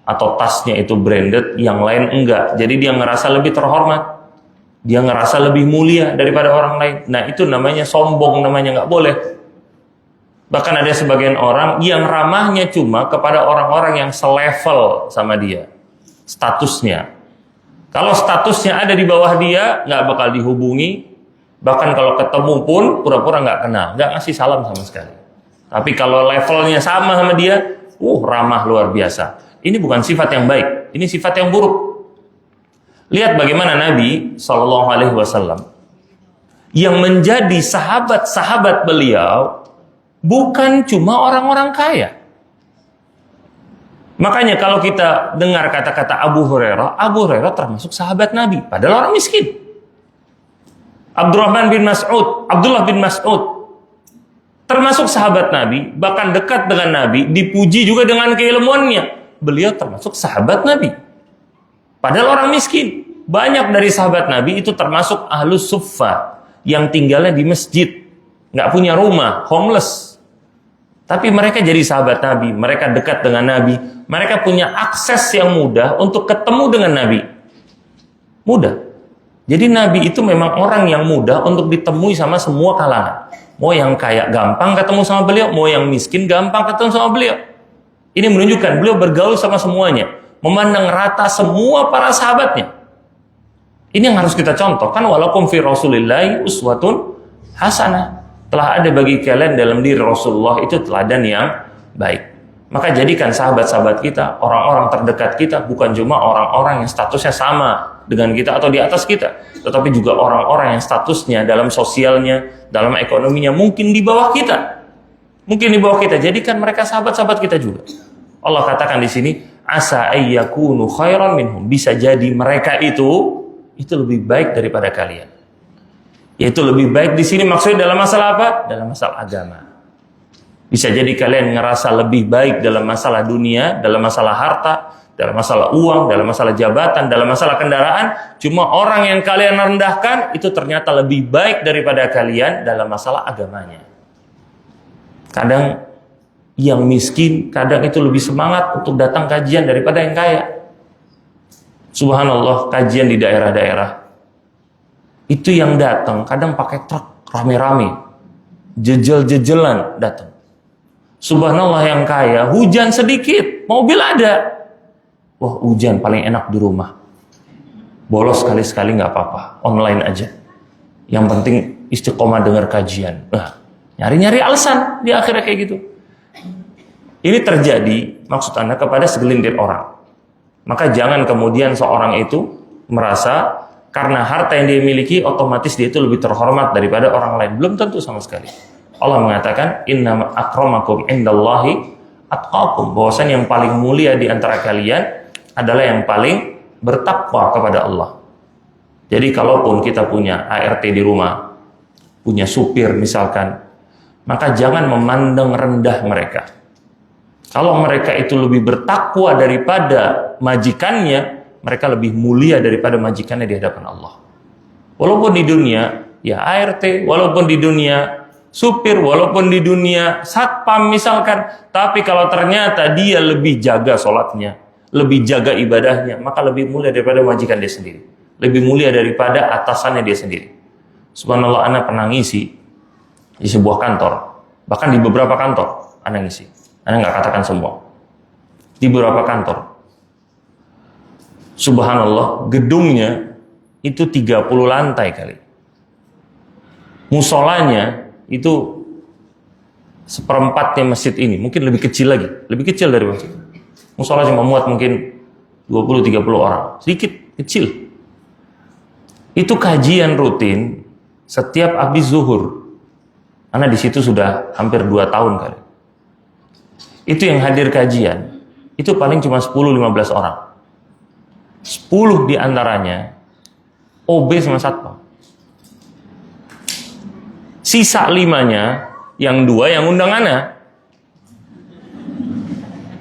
atau tasnya itu branded, yang lain enggak. Jadi dia ngerasa lebih terhormat, dia ngerasa lebih mulia daripada orang lain. Nah, itu namanya sombong, namanya nggak boleh. Bahkan ada sebagian orang yang ramahnya cuma kepada orang-orang yang selevel sama dia, statusnya. Kalau statusnya ada di bawah dia, nggak bakal dihubungi. Bahkan kalau ketemu pun pura-pura nggak kenal, nggak ngasih salam sama sekali. Tapi kalau levelnya sama dia, ramah luar biasa. Ini bukan sifat yang baik, ini sifat yang buruk. Lihat bagaimana Nabi SAW yang menjadi sahabat-sahabat beliau bukan cuma orang-orang kaya. Makanya kalau kita dengar kata-kata Abu Hurairah termasuk sahabat Nabi, padahal orang miskin. Abdullah bin Mas'ud termasuk sahabat Nabi, bahkan dekat dengan Nabi, dipuji juga dengan keilmuannya. Beliau termasuk sahabat Nabi, padahal orang miskin. Banyak dari sahabat Nabi itu termasuk ahlus suffah, yang tinggalnya di masjid, nggak punya rumah, homeless. Tapi mereka jadi sahabat Nabi, mereka dekat dengan Nabi, mereka punya akses yang mudah untuk ketemu dengan Nabi. Mudah. Jadi Nabi itu memang orang yang mudah untuk ditemui sama semua kalangan. Mau yang kaya gampang ketemu sama beliau, mau yang miskin gampang ketemu sama beliau. Ini menunjukkan beliau bergaul sama semuanya, memandang rata semua para sahabatnya. Ini yang harus kita contohkan, walakum fi Rasulillahi uswatun hasanah. Telah ada bagi kalian dalam diri Rasulullah itu teladan yang baik. Maka jadikan sahabat-sahabat kita, orang-orang terdekat kita, bukan cuma orang-orang yang statusnya sama dengan kita atau di atas kita, tetapi juga orang-orang yang statusnya dalam sosialnya, dalam ekonominya mungkin di bawah kita. Mungkin di bawah kita, jadikan mereka sahabat-sahabat kita juga. Allah katakan di sini, asa ayyakunu khairan minhum, bisa jadi mereka itu lebih baik daripada kalian. Yaitu lebih baik di sini maksudnya dalam masalah apa? Dalam masalah agama. Bisa jadi kalian ngerasa lebih baik dalam masalah dunia, dalam masalah harta, dalam masalah uang, dalam masalah jabatan, dalam masalah kendaraan. Cuma orang yang kalian rendahkan itu ternyata lebih baik daripada kalian dalam masalah agamanya. Kadang yang miskin, kadang itu lebih semangat untuk datang kajian daripada yang kaya. Subhanallah, kajian di daerah-daerah itu yang datang kadang pakai truk rame-rame, jejel-jejelan datang. Subhanallah, yang kaya hujan sedikit, mobil ada. Wah, hujan paling enak di rumah. Bolos sekali-sekali nggak apa-apa, online aja. Yang penting istiqomah dengar kajian. Nyari-nyari alasan di akhirnya kayak gitu. Ini terjadi maksud Anda kepada segelintir orang. Maka jangan kemudian seorang itu merasa karena harta yang dia miliki otomatis dia itu lebih terhormat daripada orang lain. Belum tentu sama sekali. Allah mengatakan inna akramakum indallahi atqakum, bahwasanya yang paling mulia di antara kalian adalah yang paling bertakwa kepada Allah. Jadi kalaupun kita punya ART di rumah, punya supir misalkan, maka jangan memandang rendah mereka. Kalau mereka itu lebih bertakwa daripada majikannya, mereka lebih mulia daripada majikannya di hadapan Allah. Walaupun di dunia ya ART, walaupun di dunia supir, walaupun di dunia satpam misalkan, tapi kalau ternyata dia lebih jaga sholatnya, lebih jaga ibadahnya, maka lebih mulia daripada majikan dia sendiri, lebih mulia daripada atasannya dia sendiri. Subhanallah, Anda pernah ngisi di sebuah kantor, bahkan di beberapa kantor Anda ngisi, Anda nggak katakan semua, di beberapa kantor. Subhanallah, gedungnya itu 30 lantai kali. Musolanya itu seperempatnya masjid ini, mungkin lebih kecil lagi, lebih kecil dari masjid. Musola cuma muat mungkin 20-30 orang, sedikit, kecil. Itu kajian rutin setiap habis zuhur. Karena di situ sudah hampir 2 tahun kali. Itu yang hadir kajian, itu paling cuma 10-15 orang. 10 diantaranya OB sama satpam. Sisa 5-nya, yang 2 yang undang Ana.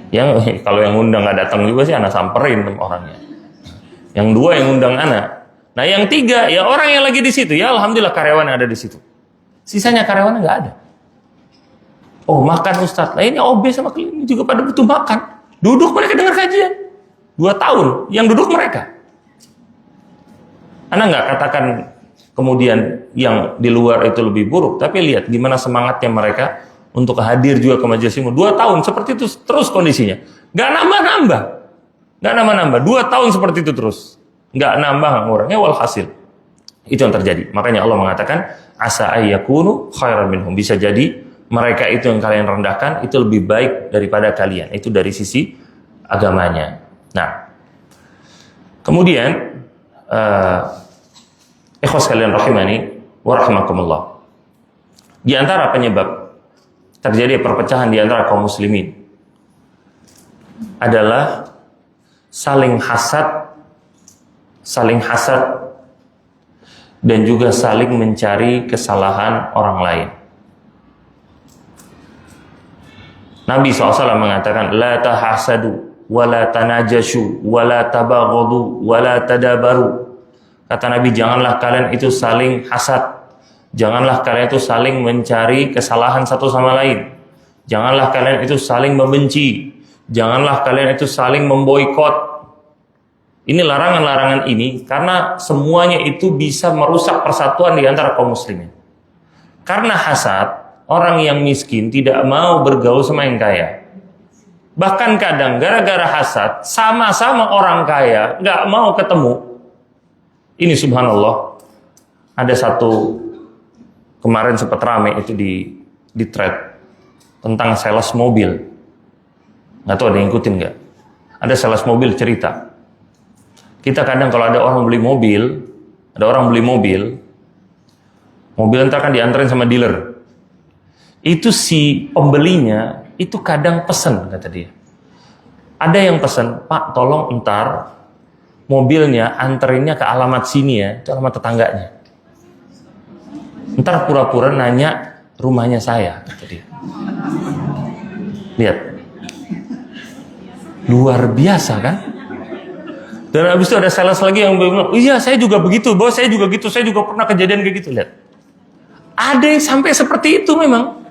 Yang kalau yang undang nggak datang juga sih Ana samperin orangnya. Yang 2 yang undang Ana. Nah yang 3 ya orang yang lagi di situ. Ya alhamdulillah karyawan yang ada di situ. Sisanya karyawan nggak ada. Oh makan Ustadz. Lah ini OB sama klinik juga pada butuh makan. Duduk mereka dengar kajian. 2 tahun yang duduk mereka. Anda nggak katakan kemudian yang di luar itu lebih buruk, tapi lihat gimana semangatnya mereka untuk hadir juga ke majelis ilmu. 2 tahun seperti itu terus kondisinya, nggak nambah-nambah, 2 tahun seperti itu terus, nggak nambah ngurangnya, walhasil itu yang terjadi. Makanya Allah mengatakan asa ayyakunu khairan minhum, bisa jadi mereka itu yang kalian rendahkan itu lebih baik daripada kalian, itu dari sisi agamanya. Nah, kemudian ikhwas kalian rahimani wa rahimakumullah, di antara penyebab terjadi perpecahan di antara kaum muslimin adalah saling hasad dan juga saling mencari kesalahan orang lain. Nabi SAW mengatakan la tahasadu wala tanajashu wala tabaghadu wala tadabaru. Kata Nabi, janganlah kalian itu saling hasad, janganlah kalian itu saling mencari kesalahan satu sama lain, janganlah kalian itu saling membenci, janganlah kalian itu saling memboikot. Ini larangan-larangan ini karena semuanya itu bisa merusak persatuan di antara kaum muslimin. Karena hasad, orang yang miskin tidak mau bergaul sama yang kaya. Bahkan kadang gara-gara hasad, sama-sama orang kaya nggak mau ketemu. Ini subhanallah, ada satu kemarin sempat rame itu di thread tentang sales mobil. Nggak tahu ada yang ikutin nggak? Ada sales mobil cerita. Kita kadang kalau ada orang beli mobil, mobil ntar kan diantarin sama dealer. Itu si pembelinya itu kadang pesen, kata dia, Ada yang pesan, Pak tolong entar mobilnya anterinnya ke alamat sini ya, itu alamat tetangganya. Entar pura-pura nanya rumahnya saya, kata dia. Lihat, luar biasa kan? Dan habis itu ada sales lagi yang bilang, iya saya juga begitu, bos saya juga gitu, saya juga pernah kejadian kayak gitu. Lihat, ada yang sampai seperti itu memang.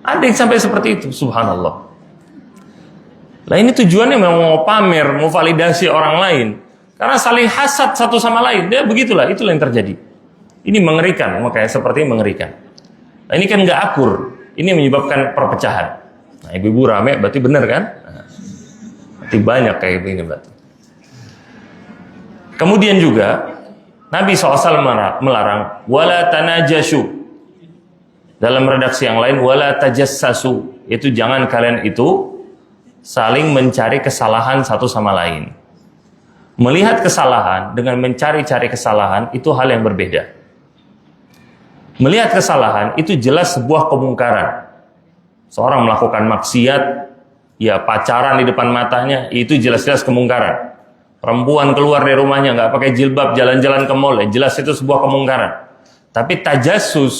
Ada yang sampai seperti itu, subhanallah. Nah ini tujuannya memang mau pamer, mau validasi orang lain. Karena saling hasad satu sama lain, dia begitulah, itulah yang terjadi. Ini mengerikan, makanya seperti ini mengerikan. Nah ini kan nggak akur, ini menyebabkan perpecahan. Nah ibu-ibu rame, berarti benar kan? Nah, berarti banyak kayak begini berarti. Kemudian juga Nabi SAW melarang wala tanajashu. Dalam redaksi yang lain wala tajassasu. Itu jangan kalian itu saling mencari kesalahan satu sama lain. Melihat kesalahan dengan mencari-cari kesalahan itu hal yang berbeda. Melihat kesalahan itu jelas sebuah kemungkaran. Seorang melakukan maksiat, ya pacaran di depan matanya, itu jelas-jelas kemungkaran. Perempuan keluar dari rumahnya nggak pakai jilbab, jalan-jalan ke mall, jelas itu sebuah kemungkaran. Tapi tajassus,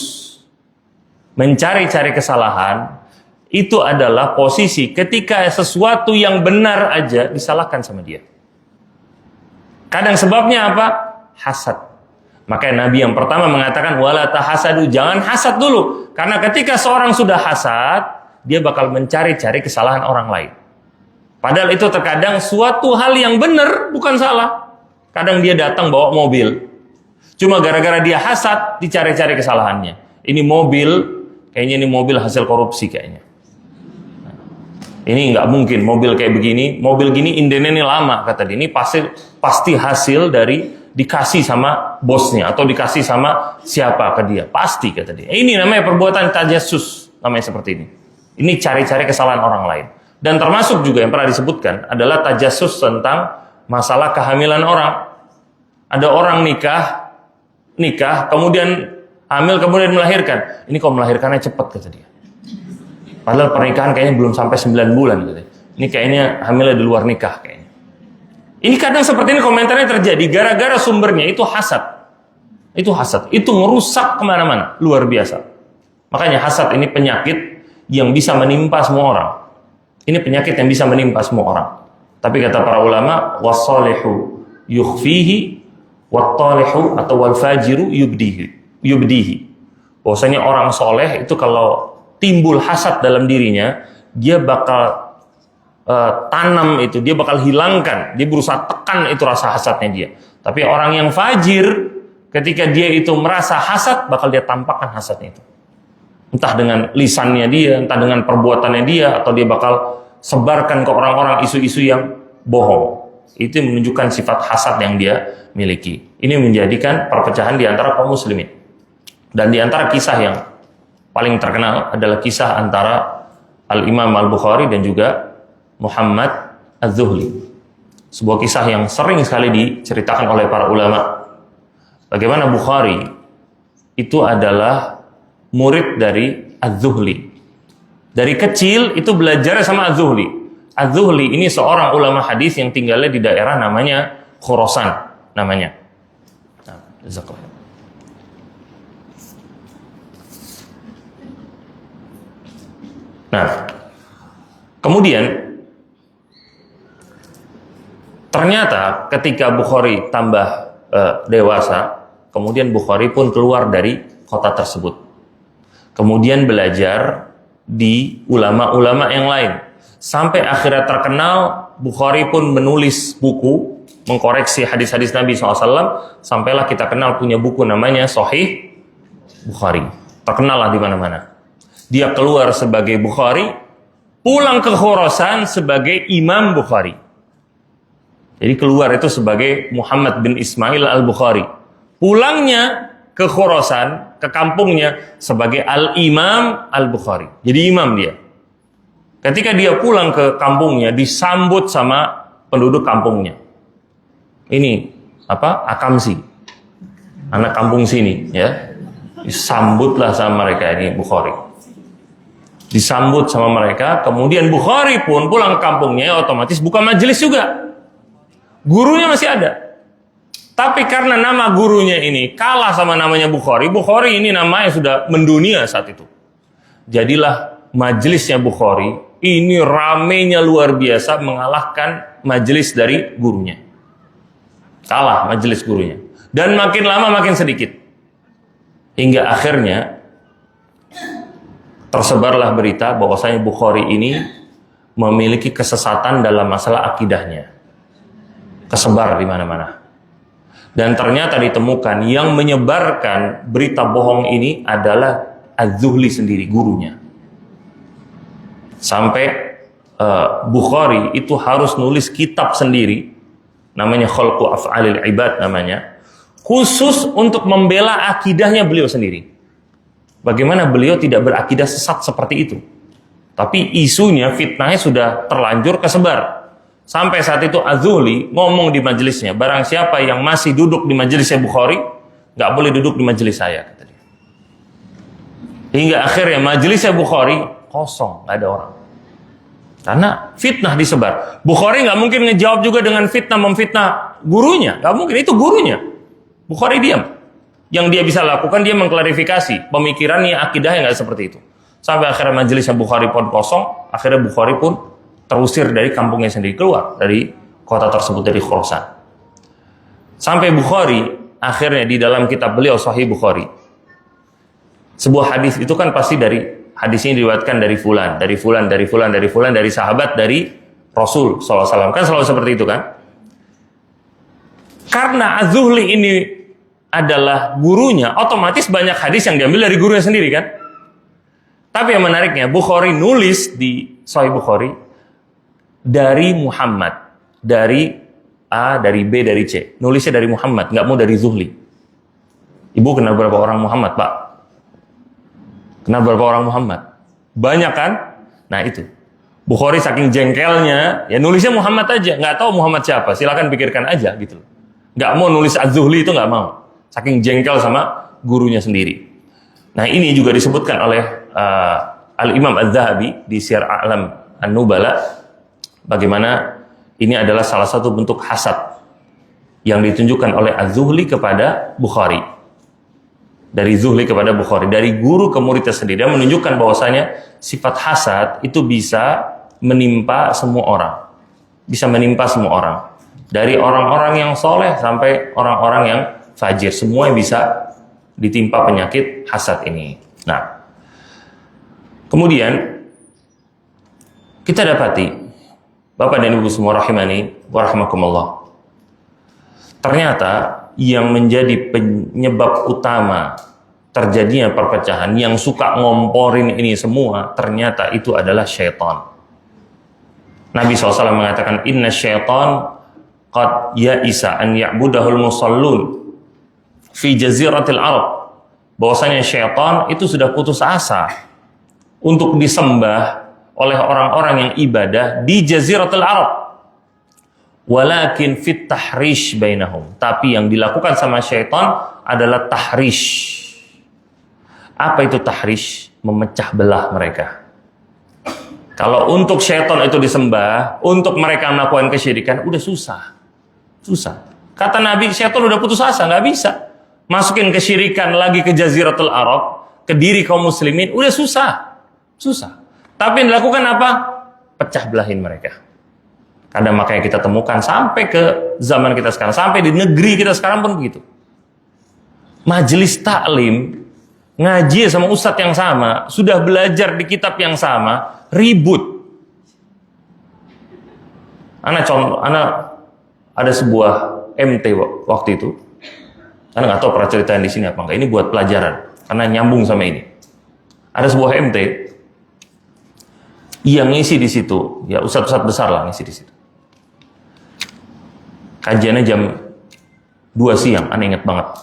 mencari-cari kesalahan, itu adalah posisi ketika sesuatu yang benar aja disalahkan sama dia. Kadang sebabnya apa? Hasad. Makanya Nabi yang pertama mengatakan wala tahasadu, jangan hasad dulu. Karena ketika seorang sudah hasad, dia bakal mencari-cari kesalahan orang lain. Padahal itu terkadang suatu hal yang benar, bukan salah. Kadang dia datang bawa mobil. Cuma gara-gara dia hasad, dicari-cari kesalahannya. Ini mobil, kayaknya ini mobil hasil korupsi kayaknya. Ini nggak mungkin mobil kayak begini. Mobil gini indenya ini lama, kata dia. Ini pasti hasil dari dikasih sama bosnya. Atau dikasih sama siapa ke dia. Pasti, kata dia. Ini namanya perbuatan tajassus. Namanya seperti ini. Ini cari-cari kesalahan orang lain. Dan termasuk juga yang pernah disebutkan adalah tajassus tentang masalah kehamilan orang. Ada orang nikah, kemudian hamil, kemudian melahirkan. Ini kok melahirkannya cepat, kata dia. Padahal pernikahan kayaknya belum sampai 9 bulan. Kata dia. Ini kayaknya hamilnya di luar nikah kayaknya. Ini kadang seperti ini komentarnya terjadi gara-gara sumbernya itu hasad. Itu hasad. Itu merusak kemana-mana. Luar biasa. Makanya hasad ini penyakit yang bisa menimpa semua orang. Ini penyakit yang bisa menimpa semua orang. Tapi kata para ulama, was-salihu yukhfihi wat-talihu atau wal-fajiru yubdihi. Bahwasanya orang soleh itu kalau timbul hasad dalam dirinya, dia bakal tanam itu, dia bakal hilangkan, dia berusaha tekan itu rasa hasadnya dia. Tapi orang yang fajir, ketika dia itu merasa hasad, bakal dia tampakkan hasadnya itu. Entah dengan lisannya dia, entah dengan perbuatannya dia, atau dia bakal sebarkan ke orang-orang isu-isu yang bohong. Itu menunjukkan sifat hasad yang dia miliki. Ini menjadikan perpecahan di antara kaum muslimin. Dan di antara kisah yang paling terkenal adalah kisah antara Al-Imam Al-Bukhari dan juga Muhammad Az-Zuhli. Sebuah kisah yang sering sekali diceritakan oleh para ulama. Bagaimana Bukhari itu adalah murid dari Az-Zuhli. Dari kecil itu belajar sama Az-Zuhli. Az-Zuhli ini seorang ulama hadis yang tinggalnya di daerah namanya Khurasan namanya. Nah, kemudian ternyata ketika Bukhari tambah dewasa, kemudian Bukhari pun keluar dari kota tersebut. Kemudian belajar di ulama-ulama yang lain. Sampai akhirnya terkenal, Bukhari pun menulis buku, mengkoreksi hadis-hadis Nabi SAW, sampailah kita kenal punya buku namanya Sahih Bukhari. Terkenal lah di mana-mana. Dia keluar sebagai Bukhari, pulang ke Khurasan sebagai Imam Bukhari. Jadi keluar itu sebagai Muhammad bin Ismail Al-Bukhari. Pulangnya ke Khurasan, ke kampungnya sebagai Al-Imam Al-Bukhari. Jadi imam dia. Ketika dia pulang ke kampungnya, disambut sama penduduk kampungnya. Ini apa? Akamsi. Anak kampung sini, ya. Disambutlah sama mereka ini Bukhari. Disambut sama mereka, kemudian Bukhari pun pulang ke kampungnya, otomatis buka majelis juga. Gurunya masih ada. Tapi karena nama gurunya ini kalah sama namanya Bukhari, Bukhari ini namanya sudah mendunia saat itu. Jadilah majelisnya Bukhari ini ramenya luar biasa, mengalahkan majelis dari gurunya. Kalah majelis gurunya. Dan makin lama makin sedikit. Hingga akhirnya tersebarlah berita bahwasanya Bukhari ini memiliki kesesatan dalam masalah akidahnya. Kesebar di mana-mana. Dan ternyata ditemukan yang menyebarkan berita bohong ini adalah Az-Zuhli sendiri, gurunya. Sampai Bukhari itu harus nulis kitab sendiri, namanya Khalqu Af'alil Ibad namanya, khusus untuk membela akidahnya beliau sendiri. Bagaimana beliau tidak berakidah sesat seperti itu. Tapi isunya, fitnahnya sudah terlanjur kesebar. Sampai saat itu Az-Zuhli ngomong di majelisnya, barang siapa yang masih duduk di majelisnya Bukhari, nggak boleh duduk di majelis saya, kata dia. Hingga akhirnya majelisnya Bukhari kosong, nggak ada orang. Karena fitnah disebar. Bukhari nggak mungkin ngejawab juga dengan fitnah memfitnah gurunya, nggak mungkin, itu gurunya. Bukhari diam. Yang dia bisa lakukan, dia mengklarifikasi pemikirannya, akidahnya nggak seperti itu. Sampai akhirnya majelisnya Bukhari pun kosong, akhirnya Bukhari pun terusir dari kampungnya sendiri, keluar dari kota tersebut, dari Khurasan. Sampai Bukhari akhirnya di dalam kitab beliau Sahih Bukhari, sebuah hadis itu kan pasti dari hadis ini diriwayatkan dari fulan, dari fulan, dari fulan, dari fulan, dari sahabat, dari Rasul SAW, kan selalu seperti itu kan. Karena Az-Zuhli ini adalah gurunya, otomatis banyak hadis yang diambil dari gurunya sendiri kan. Tapi yang menariknya, Bukhari nulis di Sahih Bukhari dari Muhammad, dari A, dari B, dari C. Nulisnya dari Muhammad, nggak mau dari Zuhli. Ibu kenal berapa orang Muhammad, Pak? Kenal berapa orang Muhammad? Banyak kan? Nah itu. Bukhari saking jengkelnya, ya nulisnya Muhammad aja, nggak tahu Muhammad siapa. Silakan pikirkan aja gitu. Nggak mau nulis Az-Zuhli itu nggak mau. Saking jengkel sama gurunya sendiri. Nah ini juga disebutkan oleh Al-Imam Az-Zahabi di Syiar A'lam An-Nubala, bagaimana ini adalah salah satu bentuk hasad yang ditunjukkan oleh Az-Zuhli kepada Bukhari. Dari Zuhli kepada Bukhari, dari guru ke muridnya sendiri, dan menunjukkan bahwasanya sifat hasad itu bisa menimpa semua orang. Bisa menimpa semua orang. Dari orang-orang yang soleh sampai orang-orang yang fajir, semua bisa ditimpa penyakit hasad ini. Nah, kemudian kita dapati, Bapak dan Ibu semua rahimani wa rahimakumullah, ternyata yang menjadi penyebab utama terjadinya perpecahan, yang suka ngomporin ini semua, ternyata itu adalah syaitan. Nabi SAW mengatakan, inna syaitan qad ya'isa an ya'budahul musallun fi jaziratil Arab. Bahwasanya syaitan itu sudah putus asa untuk disembah oleh orang-orang yang ibadah di jaziratil Arab. Walakin fit tahrish bainahum. Tapi yang dilakukan sama syaitan adalah tahrish. Apa itu tahrish? Memecah belah mereka. Kalau untuk syaitan itu disembah, untuk mereka melakukan kesyirikan, udah susah. Susah. Kata Nabi, syaitan udah putus asa, nggak bisa. Masukin kesyirikan lagi ke Jaziratul Arab, ke diri kaum muslimin, udah susah. Susah. Tapi yang dilakukan apa? Pecah belahin mereka. Kadang makanya kita temukan sampai ke zaman kita sekarang, sampai di negeri kita sekarang pun begitu. Majelis taklim, ngaji sama ustadz yang sama, sudah belajar di kitab yang sama, ribut. Anak ada sebuah MT waktu itu. Anda nggak tahu pernah ceritain di sini apa enggak. Ini buat pelajaran karena nyambung sama ini. Ada sebuah MT yang ngisi di situ, ya ustadz-ustadz besar lah ngisi di situ. Kajiannya jam 2 siang, Anda ingat banget.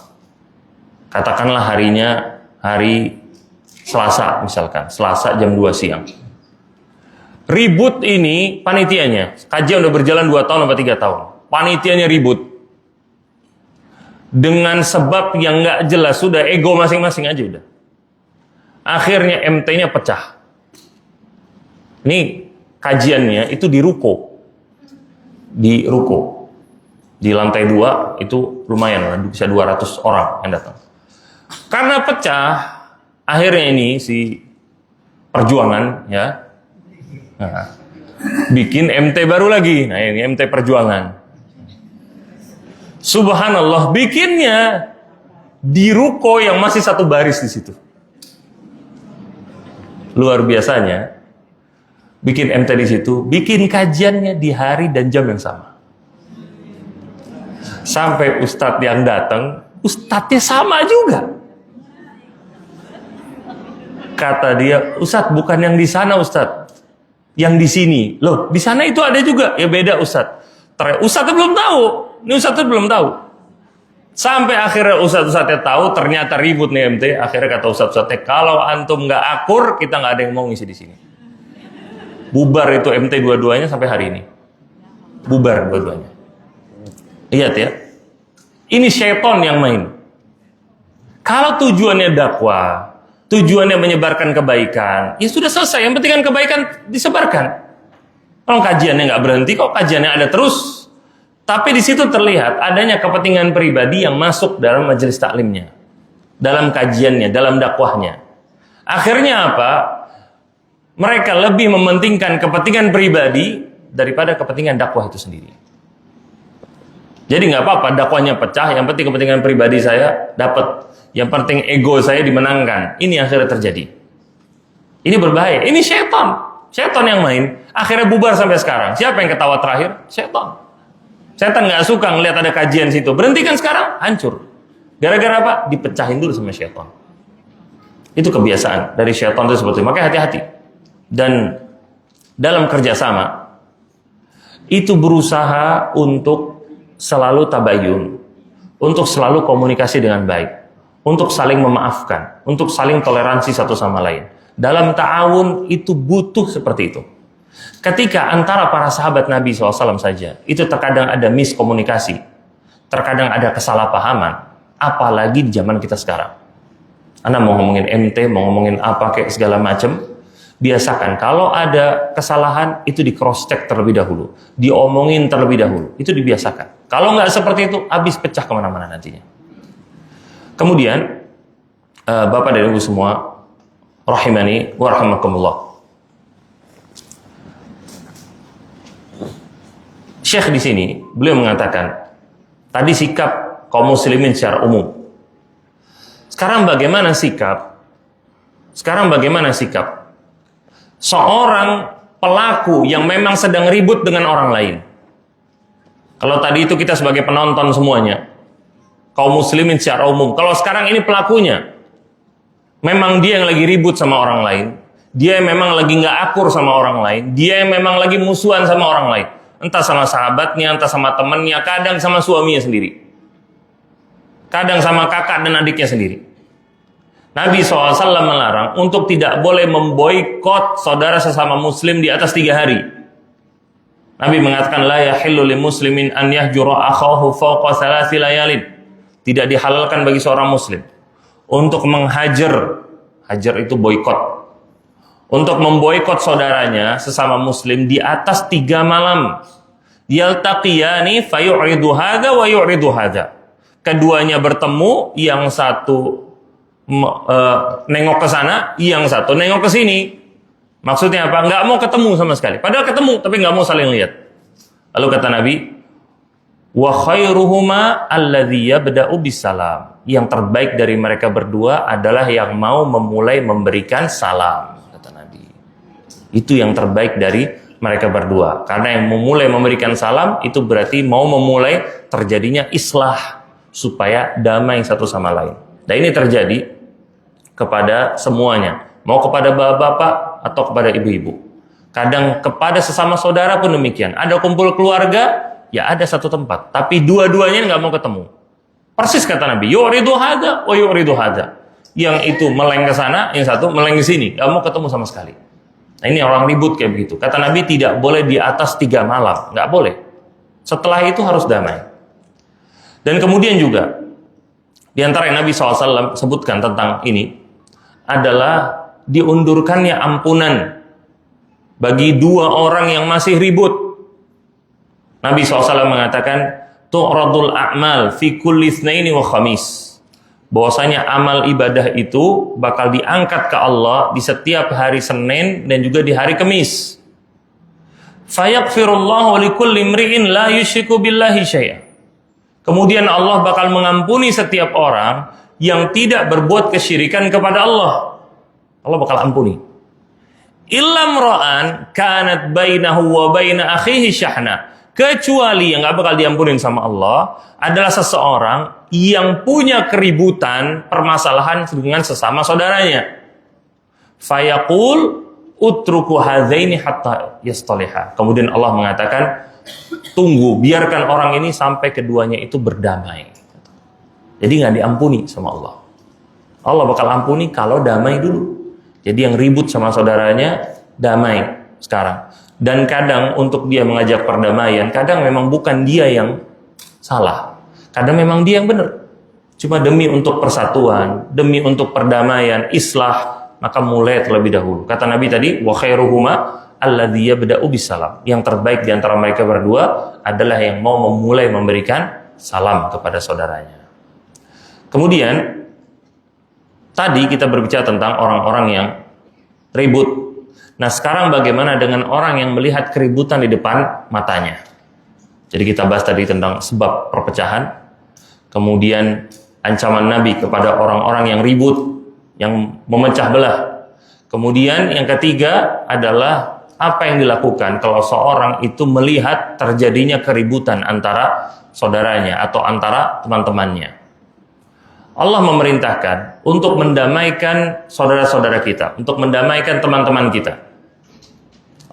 Katakanlah harinya hari Selasa misalkan, Selasa jam 2 siang. Ribut ini panitianya, kajian udah berjalan 2 tahun sampai 3 tahun. Panitianya ribut. Dengan sebab yang nggak jelas, sudah ego masing-masing aja udah. Akhirnya MT-nya pecah. Ini kajiannya itu di ruko. Di ruko. Di lantai 2 itu lumayan, bisa 200 orang yang datang. Karena pecah, akhirnya ini si Perjuangan ya, nah, bikin MT baru lagi. Nah ini MT Perjuangan. Subhanallah, bikinnya di ruko yang masih satu baris di situ. Luar biasanya, bikin MT di situ, bikin kajiannya di hari dan jam yang sama. Sampai ustadz yang datang, ustadznya sama juga. Kata dia, Ustadz bukan yang di sana Ustadz, yang di sini. Loh, di sana itu ada juga. Ya beda Ustadz. Ustadznya belum tahu. Ini Ustadznya belum tahu. Sampai akhirnya Ustadz-Ustadznya tahu, ternyata ribut nih MT. Akhirnya kata Ustadz-Ustadznya, kalau antum nggak akur, kita nggak ada yang mau ngisi di sini. Bubar itu MT dua-duanya sampai hari ini. Bubar dua-duanya. Lihat ya. Ini syaitan yang main. Kalau tujuannya dakwah, tujuannya menyebarkan kebaikan, ya sudah selesai. Yang penting kan kebaikan disebarkan. Kalau kajiannya nggak berhenti, kok kajiannya ada terus. Tapi di situ terlihat adanya kepentingan pribadi yang masuk dalam majelis taklimnya, dalam kajiannya, dalam dakwahnya. Akhirnya apa? Mereka lebih mementingkan kepentingan pribadi daripada kepentingan dakwah itu sendiri. Jadi nggak apa-apa dakwahnya pecah, yang penting kepentingan pribadi saya dapat, yang penting ego saya dimenangkan. Ini akhirnya terjadi. Ini berbahaya. Ini syaitan yang main. Akhirnya bubar sampai sekarang. Siapa yang ketawa terakhir? Syaitan. Syaitan nggak suka ngelihat ada kajian situ. Berhentikan sekarang, hancur. Gara-gara apa? Dipecahin dulu sama syaitan. Itu kebiasaan dari syaitan itu seperti itu. Makanya hati-hati. Dan dalam kerjasama itu berusaha untuk selalu tabayun, untuk selalu komunikasi dengan baik, untuk saling memaafkan, untuk saling toleransi satu sama lain. Dalam ta'awun itu butuh seperti itu. Ketika antara para sahabat Nabi SAW saja, itu terkadang ada miskomunikasi, terkadang ada kesalahpahaman, apalagi di zaman kita sekarang. Anda mau ngomongin MT, mau ngomongin apa kayak segala macam, biasakan kalau ada kesalahan itu di cross check terlebih dahulu, diomongin terlebih dahulu, itu dibiasakan. Kalau nggak seperti itu, habis pecah kemana-mana nantinya. Kemudian Bapak dan Ibu semua, rahimani wa rahimakumullah, Syekh di sini beliau mengatakan tadi sikap kaum muslimin secara umum. Sekarang bagaimana sikap seorang pelaku yang memang sedang ribut dengan orang lain? Kalau tadi itu kita sebagai penonton semuanya, kaum muslimin secara umum. Kalau sekarang ini pelakunya, memang dia yang lagi ribut sama orang lain, dia yang memang lagi nggak akur sama orang lain, dia yang memang lagi musuhan sama orang lain, entah sama sahabatnya, entah sama temannya, kadang sama suaminya sendiri, kadang sama kakak dan adiknya sendiri. Nabi SAW melarang untuk tidak boleh memboikot saudara sesama muslim di atas 3 hari. Nabi mengatakan la yahillu lil muslimin an yahjura akhahu fawqa 3 layalin. Tidak dihalalkan bagi seorang muslim untuk menghajar, hajar itu boikot, untuk memboikot saudaranya sesama muslim di atas 3 malam. Yaltaqiyani fayu'ridu hadza wa yu'ridu hadza. Keduanya bertemu, yang satu nengok ke sana, yang satu nengok ke sini. Maksudnya apa? Nggak mau ketemu sama sekali. Padahal ketemu, tapi nggak mau saling lihat. Lalu kata Nabi, wa khairuhuma alladzi yabda'u bisalam. Yang terbaik dari mereka berdua adalah yang mau memulai memberikan salam, kata Nabi. Itu yang terbaik dari mereka berdua. Karena yang memulai memberikan salam itu berarti mau memulai terjadinya islah supaya damai satu sama lain. Dan ini terjadi kepada semuanya, mau kepada bapak-bapak atau kepada ibu-ibu. Kadang kepada sesama saudara pun demikian. Ada kumpul keluarga, ya ada satu tempat, tapi dua-duanya nggak mau ketemu. Persis kata Nabi, yu'ridu hadza wa yu'ridu hadza. Yang itu meleng ke sana, yang satu meleng ke sini, nggak mau ketemu sama sekali. Nah ini orang ribut kayak begitu. Kata Nabi tidak boleh di atas 3 malam, nggak boleh. Setelah itu harus damai. Dan kemudian juga di antara yang Nabi SAW sebutkan tentang ini adalah diundurkannya ampunan bagi dua orang yang masih ribut. Nabi SAW mengatakan, tu'radul a'mal fi kulli itsnaini wa khamis. Bahwasanya amal ibadah itu bakal diangkat ke Allah di setiap hari Senin dan juga di hari Kamis. Fayaghfirullahu likulli imri'in la yusyriku billahi syai'a. Kemudian Allah bakal mengampuni setiap orang yang tidak berbuat kesyirikan kepada Allah. Allah bakal ampuni. Illam ra'an kanat bainahu wa baina akhihi syahna. Kecuali yang gak bakal diampunin sama Allah adalah seseorang yang punya keributan, permasalahan dengan sesama saudaranya. Fayaqul utruku hadzaini hatta yastaliha. Kemudian Allah mengatakan, tunggu, biarkan orang ini sampai keduanya itu berdamai. Jadi gak diampuni sama Allah. Allah bakal ampuni kalau damai dulu. Jadi yang ribut sama saudaranya, damai sekarang. Dan kadang untuk dia mengajak perdamaian, kadang memang bukan dia yang salah. Kadang memang dia yang benar. Cuma demi untuk persatuan, demi untuk perdamaian, islah, maka mulai terlebih dahulu. Kata Nabi tadi, wa khairuhuma alladzi yabda'u bisalam. Yang terbaik di antara mereka berdua adalah yang mau memulai memberikan salam kepada saudaranya. Kemudian tadi kita berbicara tentang orang-orang yang ribut. Nah, sekarang bagaimana dengan orang yang melihat keributan di depan matanya? Jadi kita bahas tadi tentang sebab perpecahan, kemudian ancaman Nabi kepada orang-orang yang ribut, yang memecah belah. Kemudian yang ketiga adalah apa yang dilakukan kalau seorang itu melihat terjadinya keributan antara saudaranya atau antara teman-temannya. Allah memerintahkan untuk mendamaikan saudara-saudara kita, untuk mendamaikan teman-teman kita.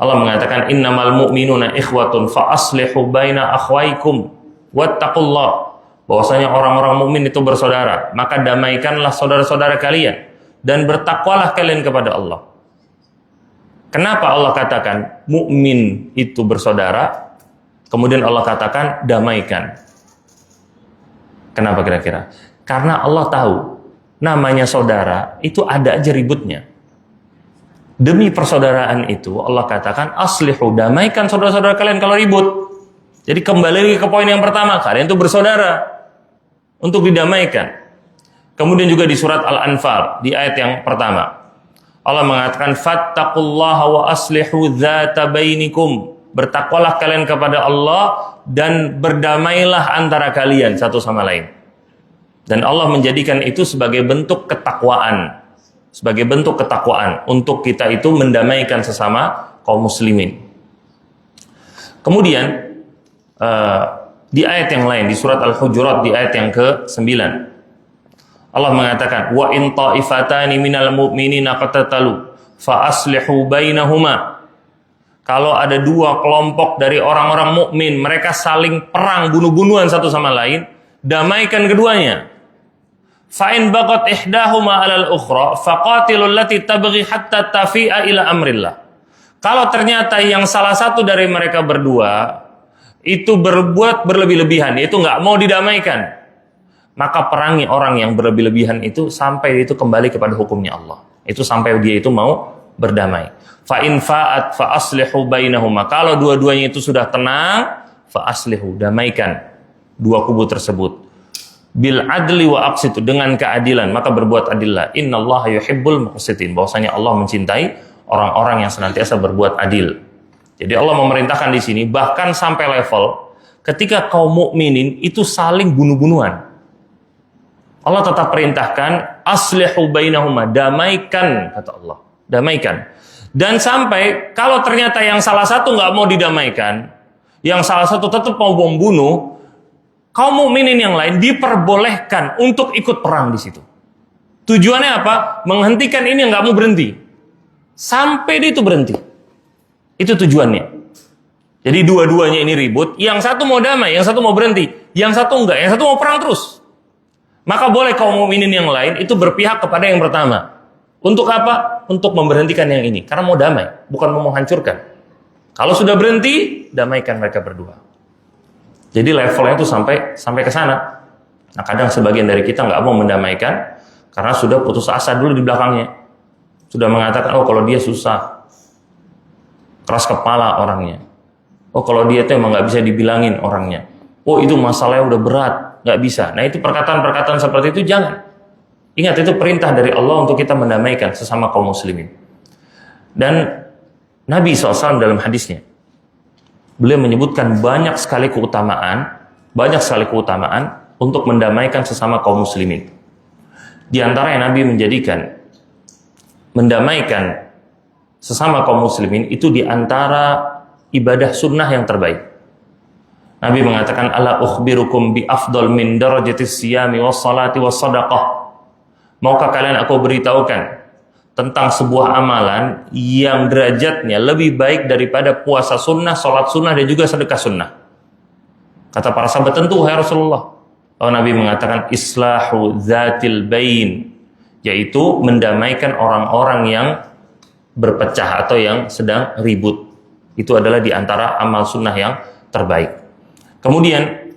Allah mengatakan, innamal mu'minuna ikhwatun fa aslihu baina akhwaikum wattaqullah. Bahwasanya orang-orang mukmin itu bersaudara, maka damaikanlah saudara-saudara kalian dan bertakwalah kalian kepada Allah. Kenapa Allah katakan mukmin itu bersaudara? Kemudian Allah katakan damaikan. Kenapa kira-kira? Karena Allah tahu namanya saudara itu ada aja ributnya. Demi persaudaraan itu Allah katakan aslihu, damaikan saudara-saudara kalian kalau ribut. Jadi kembali lagi ke poin yang pertama, kalian itu bersaudara untuk didamaikan. Kemudian juga di surat Al-Anfal di ayat yang pertama Allah mengatakan fattaqullaha wa aslihu dzata bainikum. Bertakwalah kalian kepada Allah dan berdamailah antara kalian satu sama lain. Dan Allah menjadikan itu sebagai bentuk ketakwaan. Sebagai bentuk ketakwaan untuk kita itu mendamaikan sesama kaum muslimin. Kemudian di ayat yang lain, di surat Al-Hujurat di ayat yang ke-9 Allah mengatakan wa in ta'ifatani minal mu'minina qatatalu fa aslihu bainahuma. Kalau ada dua kelompok dari orang-orang mukmin, mereka saling perang bunuh-bunuhan satu sama lain, damaikan keduanya. Fa in baqat ihdahuma 'alal ukhra faqatilul lati tabghi hatta tafi'a ila amrillah. Kalau ternyata yang salah satu dari mereka berdua itu berbuat berlebih-lebihan, yaitu nggak mau didamaikan, maka perangi orang yang berlebih-lebihan itu sampai itu kembali kepada hukumnya Allah. Itu sampai dia itu mau berdamai. Fa in fa'at fa aslihu bainahuma. Kalau dua-duanya itu sudah tenang, fa aslihu, damaikan dua kubu tersebut. Bil adli wa aqsitu, dengan keadilan, maka berbuat adillah. Innallaha yuhibbul muqsitin. Bahwasanya Allah mencintai orang-orang yang senantiasa berbuat adil. Jadi Allah memerintahkan di sini bahkan sampai level ketika kaum mukminin itu saling bunuh-bunuhan. Allah tetap perintahkan aslihu bainahuma, damaikan, kata Allah. Damaikan. Dan sampai kalau ternyata yang salah satu nggak mau didamaikan, yang salah satu tetap mau membunuh, kaum mukminin yang lain diperbolehkan untuk ikut perang di situ. Tujuannya apa? Menghentikan ini yang nggak mau berhenti, sampai dia itu berhenti. Itu tujuannya. Jadi dua-duanya ini ribut, yang satu mau damai, yang satu mau berhenti, yang satu enggak, yang satu mau perang terus. Maka boleh kaum mukminin yang lain itu berpihak kepada yang pertama. Untuk apa? Untuk memberhentikan yang ini, karena mau damai, bukan mau menghancurkan. Kalau sudah berhenti, damaikan mereka berdua. Jadi levelnya itu sampai ke sana. Nah, kadang sebagian dari kita nggak mau mendamaikan karena sudah putus asa dulu di belakangnya. Sudah mengatakan, oh kalau dia susah. keras kepala orangnya. Oh kalau dia tuh emang nggak bisa dibilangin orangnya. Oh itu masalahnya udah berat, nggak bisa. Nah itu perkataan-perkataan seperti itu jangan. Ingat itu perintah dari Allah untuk kita mendamaikan sesama kaum muslimin. Dan Nabi SAW dalam hadisnya, beliau menyebutkan banyak sekali keutamaan untuk mendamaikan sesama kaum muslimin. Di antara yang Nabi menjadikan mendamaikan sesama kaum muslimin itu di antara ibadah sunnah yang terbaik. Nabi mengatakan, ala ukhbirukum bi afdal min darajatis siyami was salati was sadaqah. Maukah kalian aku beritahukan tentang sebuah amalan yang derajatnya lebih baik daripada puasa sunnah, salat sunnah, dan juga sedekah sunnah? Kata para sahabat, tentu ya Rasulullah. Lalu Nabi mengatakan, islahu dzatil bain, yaitu mendamaikan orang-orang yang berpecah atau yang sedang ribut. Itu adalah di antara amal sunnah yang terbaik. Kemudian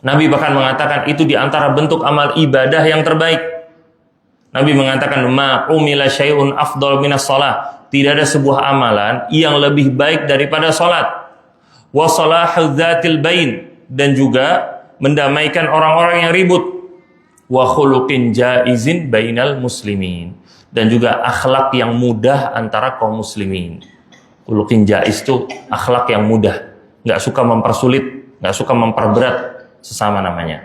Nabi bahkan mengatakan itu di antara bentuk amal ibadah yang terbaik. Nabi mengatakan, ma umila syai'un afdal minas shalah. Tidak ada sebuah amalan yang lebih baik daripada salat. Wa salahu dzatil bain, dan juga mendamaikan orang-orang yang ribut. Wa khuluqin jaizin bainal muslimin, dan juga akhlak yang mudah antara kaum muslimin. Khuluqin jaiz itu akhlak yang mudah, nggak suka mempersulit, nggak suka memperberat sesama namanya.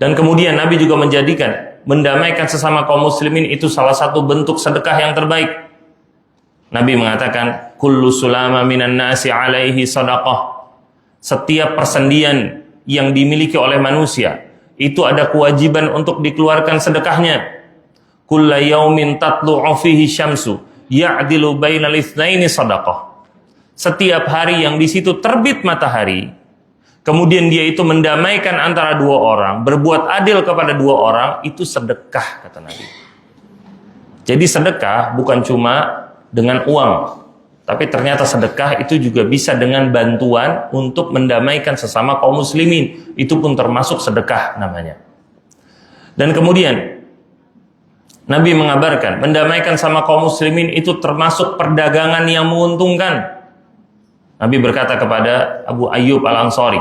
Dan kemudian Nabi juga menjadikan mendamaikan sesama kaum muslimin itu salah satu bentuk sedekah yang terbaik. Nabi mengatakan, kullu sulama minan nasi alaihi sadaqah. Setiap persendian yang dimiliki oleh manusia itu ada kewajiban untuk dikeluarkan sedekahnya. Kulla yaumin tatlu'u fihi syamsu ya'dilu bainal itsnaini sadaqah. Setiap hari yang di situ terbit matahari, kemudian dia itu mendamaikan antara dua orang, berbuat adil kepada dua orang, itu sedekah, kata Nabi. Jadi sedekah bukan cuma dengan uang, tapi ternyata sedekah itu juga bisa dengan bantuan untuk mendamaikan sesama kaum muslimin. Itu pun termasuk sedekah namanya. Dan kemudian Nabi mengabarkan mendamaikan sama kaum muslimin itu termasuk perdagangan yang menguntungkan. Nabi berkata kepada Abu Ayyub Al-Ansari,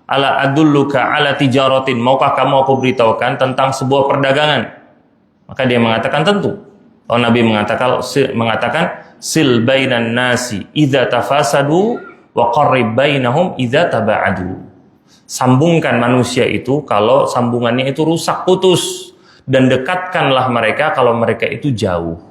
ala adulluka ala tijaratin, maukah kamu aku beritahukan tentang sebuah perdagangan? Maka dia mengatakan tentu. Lalu Nabi mengatakan sil bainan nasi idza tafasadu wa qarrib bainahum idza taba'adu. Sambungkan manusia itu kalau sambungannya itu rusak, putus, dan dekatkanlah mereka kalau mereka itu jauh.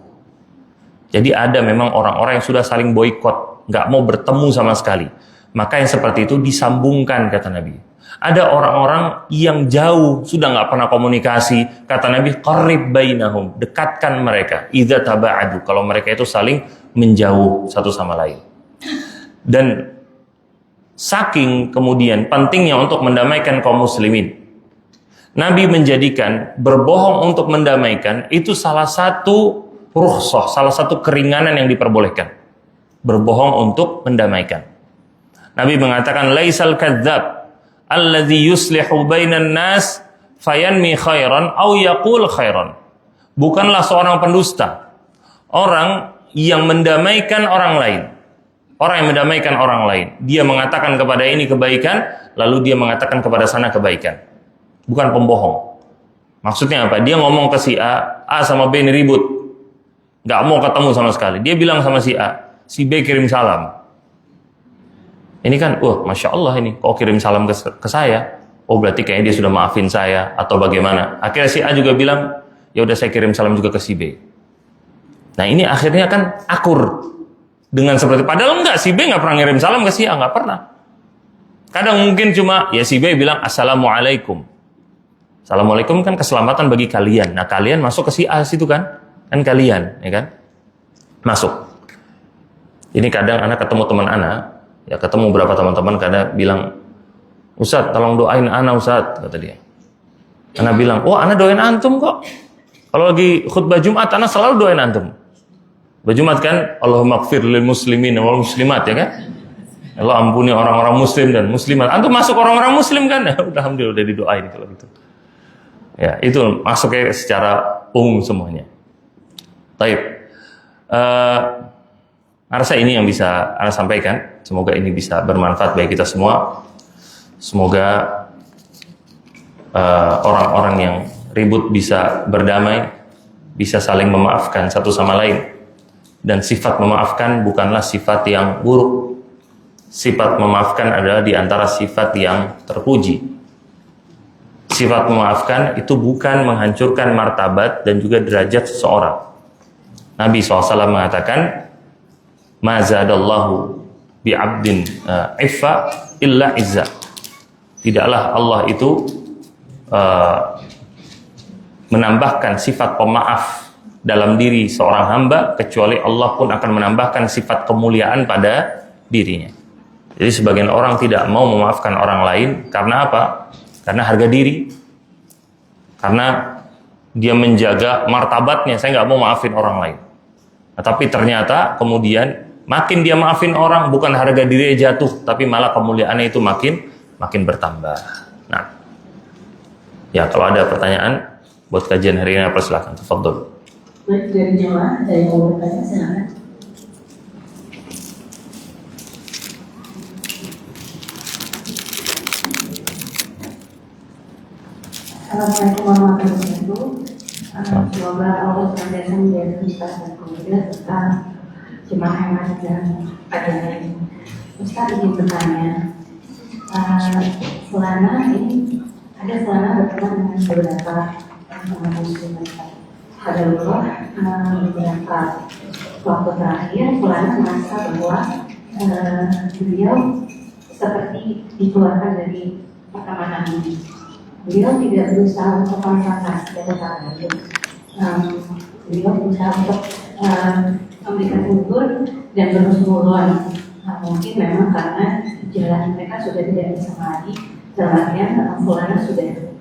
Jadi ada memang orang-orang yang sudah saling boikot, nggak mau bertemu sama sekali. Maka yang seperti itu disambungkan, kata Nabi. Ada orang-orang yang jauh, sudah nggak pernah komunikasi. Kata Nabi, qarrib bainahum, dekatkan mereka. Idza taba'adu, kalau mereka itu saling menjauh satu sama lain. Dan saking kemudian pentingnya untuk mendamaikan kaum muslimin, Nabi menjadikan berbohong untuk mendamaikan itu salah satu rukhsah, salah satu keringanan yang diperbolehkan. Berbohong untuk mendamaikan. Nabi mengatakan, laisal kadzdzab alladzi yuslihu bainan nas fayanmi khairan aw yaqul khairan. Bukanlah seorang pendusta orang yang mendamaikan orang lain. Orang yang mendamaikan orang lain, dia mengatakan kepada ini kebaikan, lalu dia mengatakan kepada sana kebaikan. Bukan pembohong. Maksudnya apa? Dia ngomong ke si A sama B ini ribut, nggak mau ketemu sama sekali. Dia bilang sama si A, si B kirim salam. Ini kan, Masya Allah ini, kok kirim salam ke saya? Oh berarti kayaknya dia sudah maafin saya, atau bagaimana? Akhirnya si A juga bilang, ya udah saya kirim salam juga ke si B. Nah ini akhirnya kan akur dengan seperti, padahal enggak, si B nggak pernah ngirim salam ke si A, nggak pernah. Kadang mungkin cuma, ya si B bilang Assalamualaikum. Assalamualaikum kan keselamatan bagi kalian. Nah kalian masuk ke si A situ kan kalian, ya kan? Masuk. Ini kadang anak ketemu teman anak, ya ketemu beberapa teman-teman, kadang bilang, Ustadz tolong doain anak Ustadz, kata dia. Anak bilang, anak doain antum kok. Kalau lagi khutbah Jumat, anak selalu doain antum. Khutbah Jumat kan, Allahumma gfir lil muslimin wal muslimat, ya kan? Allah ampuni orang-orang muslim dan muslimat. Antum masuk orang-orang muslim kan? Ya, udah alhamdulillah udah didoain kalau gitu. Ya, itu masuknya secara umum semuanya. Taib. Rasa ini yang bisa Anda sampaikan. Semoga ini bisa bermanfaat bagi kita semua. Semoga orang-orang yang ribut bisa berdamai, bisa saling memaafkan satu sama lain. Dan sifat memaafkan bukanlah sifat yang buruk. Sifat memaafkan adalah di antara sifat yang terpuji. Sifat memaafkan itu bukan menghancurkan martabat dan juga derajat seseorang. Nabi SAW mengatakan, "Ma zadallahu bi'abdin iffa illa izza." Tidaklah Allah itu menambahkan sifat pemaaf dalam diri seorang hamba, kecuali Allah pun akan menambahkan sifat kemuliaan pada dirinya. Jadi sebagian orang tidak mau memaafkan orang lain karena apa? Karena harga diri, karena dia menjaga martabatnya. Saya nggak mau maafin orang lain. Nah, tapi ternyata kemudian makin dia maafin orang, bukan harga diri jatuh, tapi malah kemuliaannya itu makin bertambah. Nah, ya kalau ada pertanyaan buat kajian hari ini, silakan. Tafadhol. Baik, dari jemaah, dari yang mau bertanya, silakan. Assalamualaikum warahmatullahi wabarakatuh. Semoga Allah senantiasa menjaga kita dan keluarga serta jemaah yang ada dalam pada hari ini. Ustaz ingin bertanya, selama ini ada selama berteman dengan beberapa teman muslim pada beberapa waktu terakhir, selama merasa bahwa beliau seperti dikeluarkan dari pertemanan ini. Beliau tidak berusaha untuk konfrontasi dengan itu. Beliau berusaha untuk memberikan undur dan berhubungan. Mungkin memang karena jalan mereka sudah tidak bisa lagi. Jalannya Fulana sudah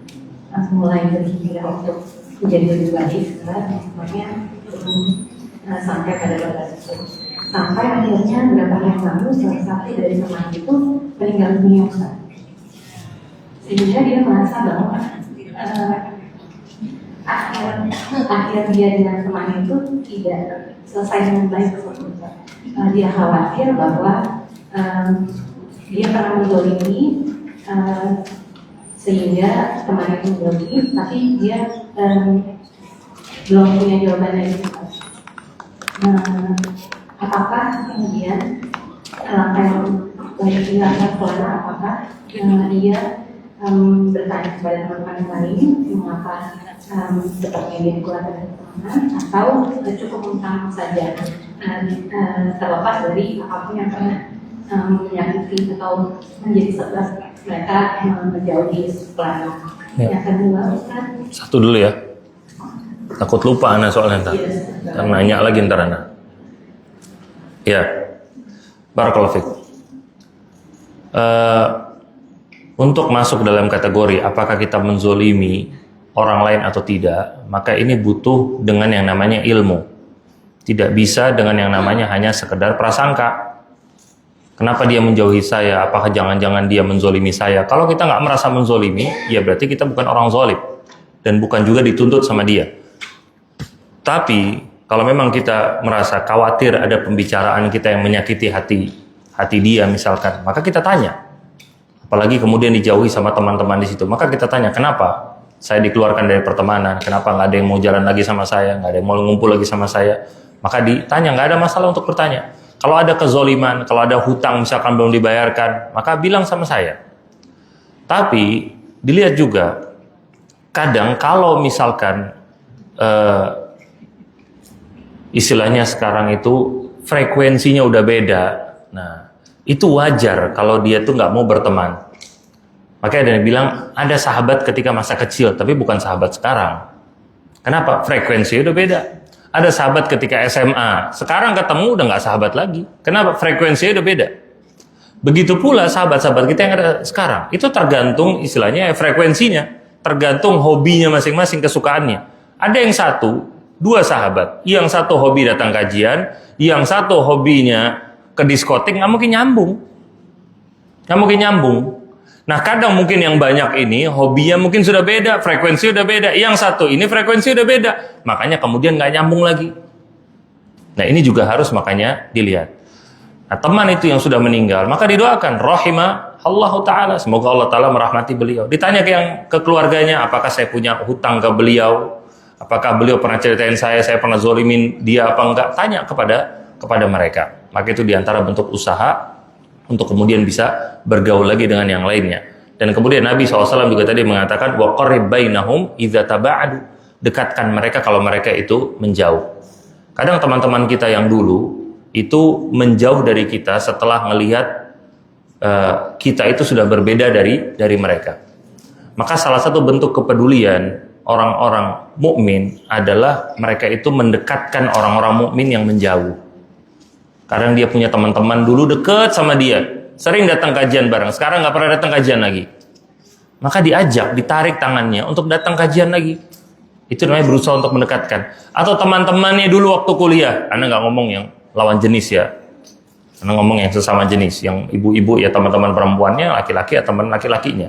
mulai berpikir untuk menjadi lebih baik. Semuanya sampai pada batas itu. Sampai akhirnya beberapa hari yang lalu salah satu dari teman itu meninggal dunia. Sehingga dia merasa bahwa akhir dia dengan teman itu tidak selesai dengan baik. Dia khawatir bahwa dia pernah menzalimi sehingga teman itu menzalimi, tapi dia belum punya jawaban dari kita. Apakah kemudian langkah yang dilakukan Fulana, apakah dia bertanya kepada teman-teman lain mengapa sepertinya dia dikeluarkan dari teman, atau cukup mentang saja terlepas dari apapun yang pernah menyakiti atau menjadi sebab mereka menjauhi Fulana. Yang kedua, Ustaz, satu dulu ya, takut lupa anak soalnya ntar. Nanya lagi ntar anak. Ya, barakallahu fiik. Untuk masuk dalam kategori apakah kita menzolimi orang lain atau tidak, maka ini butuh dengan yang namanya ilmu. Tidak bisa dengan yang namanya hanya sekedar prasangka. Kenapa dia menjauhi saya? Apakah jangan-jangan dia menzolimi saya? Kalau kita nggak merasa menzolimi, ya berarti kita bukan orang zolim. Dan bukan juga dituntut sama dia. Tapi, kalau memang kita merasa khawatir ada pembicaraan kita yang menyakiti hati dia misalkan, maka kita tanya. Apalagi kemudian dijauhi sama teman-teman di situ, maka kita tanya, kenapa saya dikeluarkan dari pertemanan? Kenapa nggak ada yang mau jalan lagi sama saya? Nggak ada yang mau ngumpul lagi sama saya? Maka ditanya, nggak ada masalah untuk bertanya. Kalau ada kezoliman, kalau ada hutang misalkan belum dibayarkan, maka bilang sama saya. Tapi dilihat juga, kadang kalau misalkan istilahnya sekarang itu frekuensinya udah beda, nah itu wajar kalau dia tuh nggak mau berteman. Makanya ada yang bilang ada sahabat ketika masa kecil, tapi bukan sahabat sekarang. Kenapa? Frekuensinya udah beda. Ada sahabat ketika SMA, sekarang ketemu udah nggak sahabat lagi. Kenapa? Frekuensinya udah beda. Begitu pula sahabat-sahabat kita yang ada sekarang, itu tergantung istilahnya frekuensinya, tergantung hobinya masing-masing, kesukaannya. Ada yang satu, dua sahabat, yang satu hobi datang kajian, yang satu hobinya ke diskotik, nggak mungkin nyambung. Nah kadang mungkin yang banyak ini hobinya mungkin sudah beda, frekuensi udah beda. Yang satu ini frekuensi udah beda, makanya kemudian nggak nyambung lagi. Nah ini juga harus makanya dilihat. Nah, teman itu yang sudah meninggal, maka didoakan rahimah Allah Ta'ala, semoga Allah Ta'ala merahmati beliau. Ditanya ke keluarganya, apakah saya punya hutang ke beliau, apakah beliau pernah ceritain saya pernah zolimin dia apa enggak, tanya kepada mereka. Maka itu diantara bentuk usaha untuk kemudian bisa bergaul lagi dengan yang lainnya. Dan kemudian Nabi SAW juga tadi mengatakan wa qarrib bainahum idza taba'adu, dekatkan mereka kalau mereka itu menjauh. Kadang teman-teman kita yang dulu itu menjauh dari kita setelah melihat kita itu sudah berbeda dari mereka. Maka salah satu bentuk kepedulian orang-orang mukmin adalah mereka itu mendekatkan orang-orang mukmin yang menjauh. Kadang dia punya teman-teman dulu dekat sama dia, sering datang kajian bareng, sekarang nggak pernah datang kajian lagi. Maka diajak, ditarik tangannya untuk datang kajian lagi. Itu namanya berusaha untuk mendekatkan. Atau teman-temannya dulu waktu kuliah, Anda nggak ngomong yang lawan jenis ya, Anda ngomong yang sesama jenis, yang ibu-ibu ya teman-teman perempuannya, laki-laki ya teman laki-lakinya.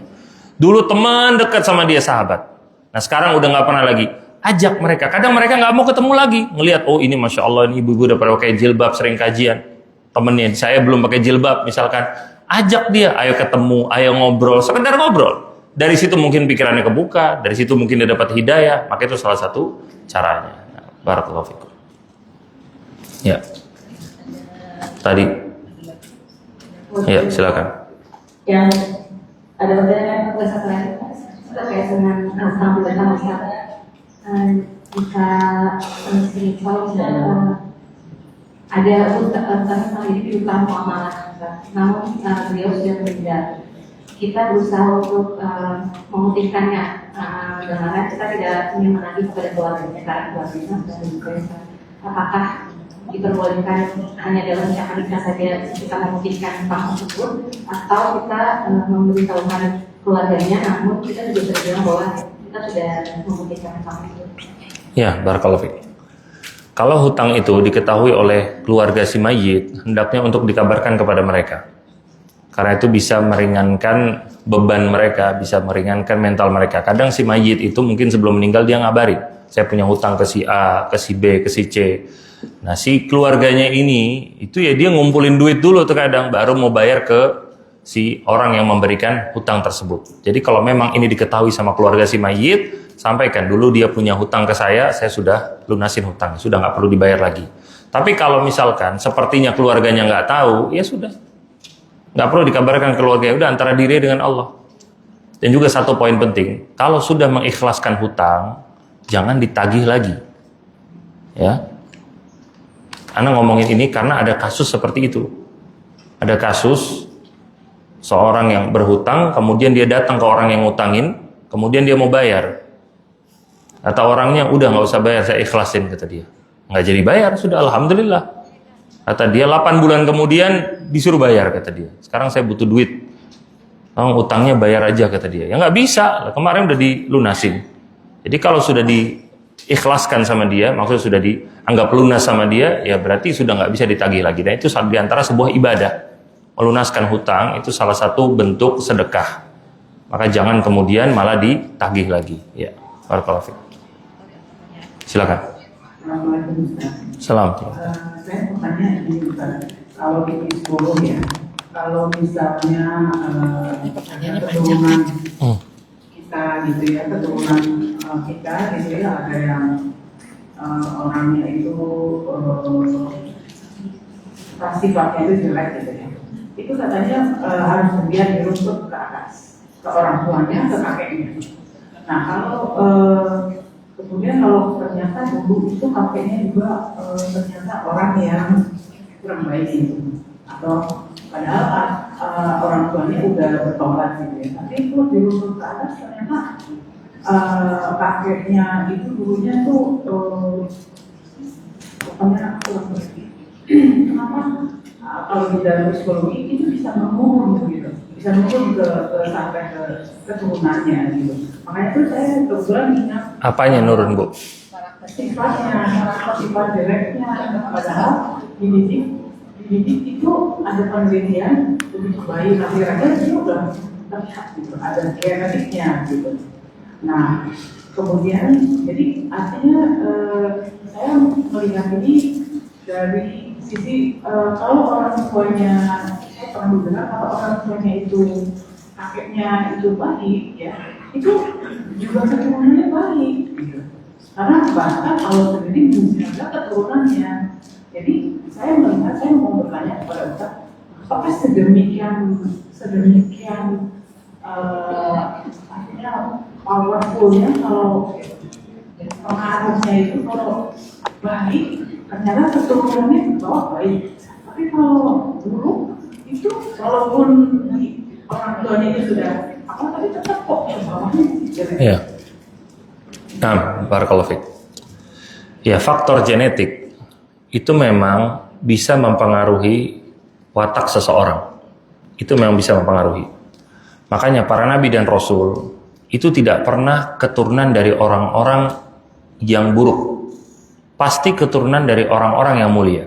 Dulu teman dekat sama dia sahabat. Nah sekarang udah nggak pernah lagi. Ajak mereka. Kadang mereka nggak mau ketemu lagi. Ngelihat, oh ini masya Allah ini ibu-ibu udah pada pakai jilbab sering kajian. Temennya saya belum pakai jilbab misalkan. Ajak dia, ayo ketemu, ayo ngobrol, sekedar ngobrol. Dari situ mungkin pikirannya kebuka, dari situ mungkin dia dapat hidayah. Maka itu salah satu caranya. Barakallahu fikum. Ya. Tadi. Ya, silakan. Yang ada pertanyaan terkait dengan tamu dan tamu jika spiritual ada ini utang muamalah, namun beliau sudah meninggal. Kita berusaha untuk memutihkannya, dengan kita tidak ingin menagih kepada keluarganya karena keluarganya sudah meninggal. Apakah diperbolehkan hanya dalam syakar nikah saja kita memutihkan utang tersebut, atau kita memberitahukan keluarganya, namun kita juga sudah bilang bahwa kita sudah memutihkan utang itu. Ya, barakallahu fiik. Kalau hutang itu diketahui oleh keluarga si mayit, hendaknya untuk dikabarkan kepada mereka. Karena itu bisa meringankan beban mereka, bisa meringankan mental mereka. Kadang si mayit itu mungkin sebelum meninggal dia ngabarin, saya punya hutang ke si A, ke si B, ke si C. Nah si keluarganya ini, itu ya dia ngumpulin duit dulu terkadang, baru mau bayar ke si orang yang memberikan hutang tersebut. Jadi kalau memang ini diketahui sama keluarga si mayit, sampaikan dulu dia punya hutang ke saya sudah lunasin hutang, sudah nggak perlu dibayar lagi. Tapi kalau misalkan sepertinya keluarganya nggak tahu, ya sudah, nggak perlu dikabarkan keluarga, udah antara diri dengan Allah. Dan juga satu poin penting, kalau sudah mengikhlaskan hutang, jangan ditagih lagi. Ya, Anda ngomongin ini karena ada kasus seperti itu. Ada kasus seorang yang berhutang, kemudian dia datang ke orang yang ngutangin, kemudian dia mau bayar. Atau orangnya udah nggak usah bayar, saya ikhlasin, kata dia. Nggak jadi bayar, sudah alhamdulillah. Kata dia 8 bulan kemudian disuruh bayar, kata dia. Sekarang saya butuh duit. Utangnya bayar aja, kata dia. Ya nggak bisa, kemarin udah dilunasin. Jadi kalau sudah diikhlaskan sama dia, maksudnya sudah dianggap lunas sama dia, ya berarti sudah nggak bisa ditagih lagi. Dan itu diantara sebuah ibadah. Melunaskan hutang itu salah satu bentuk sedekah. Maka jangan kemudian malah ditagih lagi. Ya, barakallahu fiik. Silakan. Assalamualaikum Ustaz. Salam. Saya mau tanya ini Ustaz, kalau di psikolog ya, kalau misalnya keturunan kita gitu ya, keturunan kita gitu ya, ada yang orangnya itu sifatnya itu jelek gitu ya, itu katanya harus dia diruntut ke atas, ke orang tuanya, ke kakeknya. Nah kalau kemudian kalau ternyata dulu itu kakeknya juga ternyata orang yang kurang baik gitu, atau padahal orang tuanya udah bertobat gitu ya, tapi itu diruntut ke atas ternyata kakeknya itu dulunya tuh pokoknya kurang baik. Kenapa? Kalau di dalam psikologi itu bisa menurun gitu, bisa menurun sampai ke keturunannya gitu. Makanya itu saya kebetulan ingat. Apanya nurun, Bu? Sifatnya, sifat jeleknya. Padahal dididik itu ada penelitian begitu baik, akhirnya dia udah terlihat gitu, ada genetiknya gitu. Nah, kemudian jadi artinya saya melihat ini dari sisi kalau orang tuanya, saya pernah dengar kalau orang tuanya itu kakeknya itu baik, ya itu juga keturunannya baik. Gitu. Karena bahkan Allah sendiri menjaga keturunannya. Jadi saya melihat, saya mau bertanya kepada Ustaz, apakah sedemikian artinya powerfulnya kalau pengaruhnya itu kalau baik, ternyata keturunannya di bawah baik. Tapi kalau buruk itu walaupun orang tuanya itu sudah apa, tapi tetap kok ke bawahnya. Iya. Nah, barakallahu fiik. Ya, faktor genetik itu memang bisa mempengaruhi watak seseorang. Itu memang bisa mempengaruhi. Makanya para nabi dan rasul itu tidak pernah keturunan dari orang-orang yang buruk. Pasti keturunan dari orang-orang yang mulia.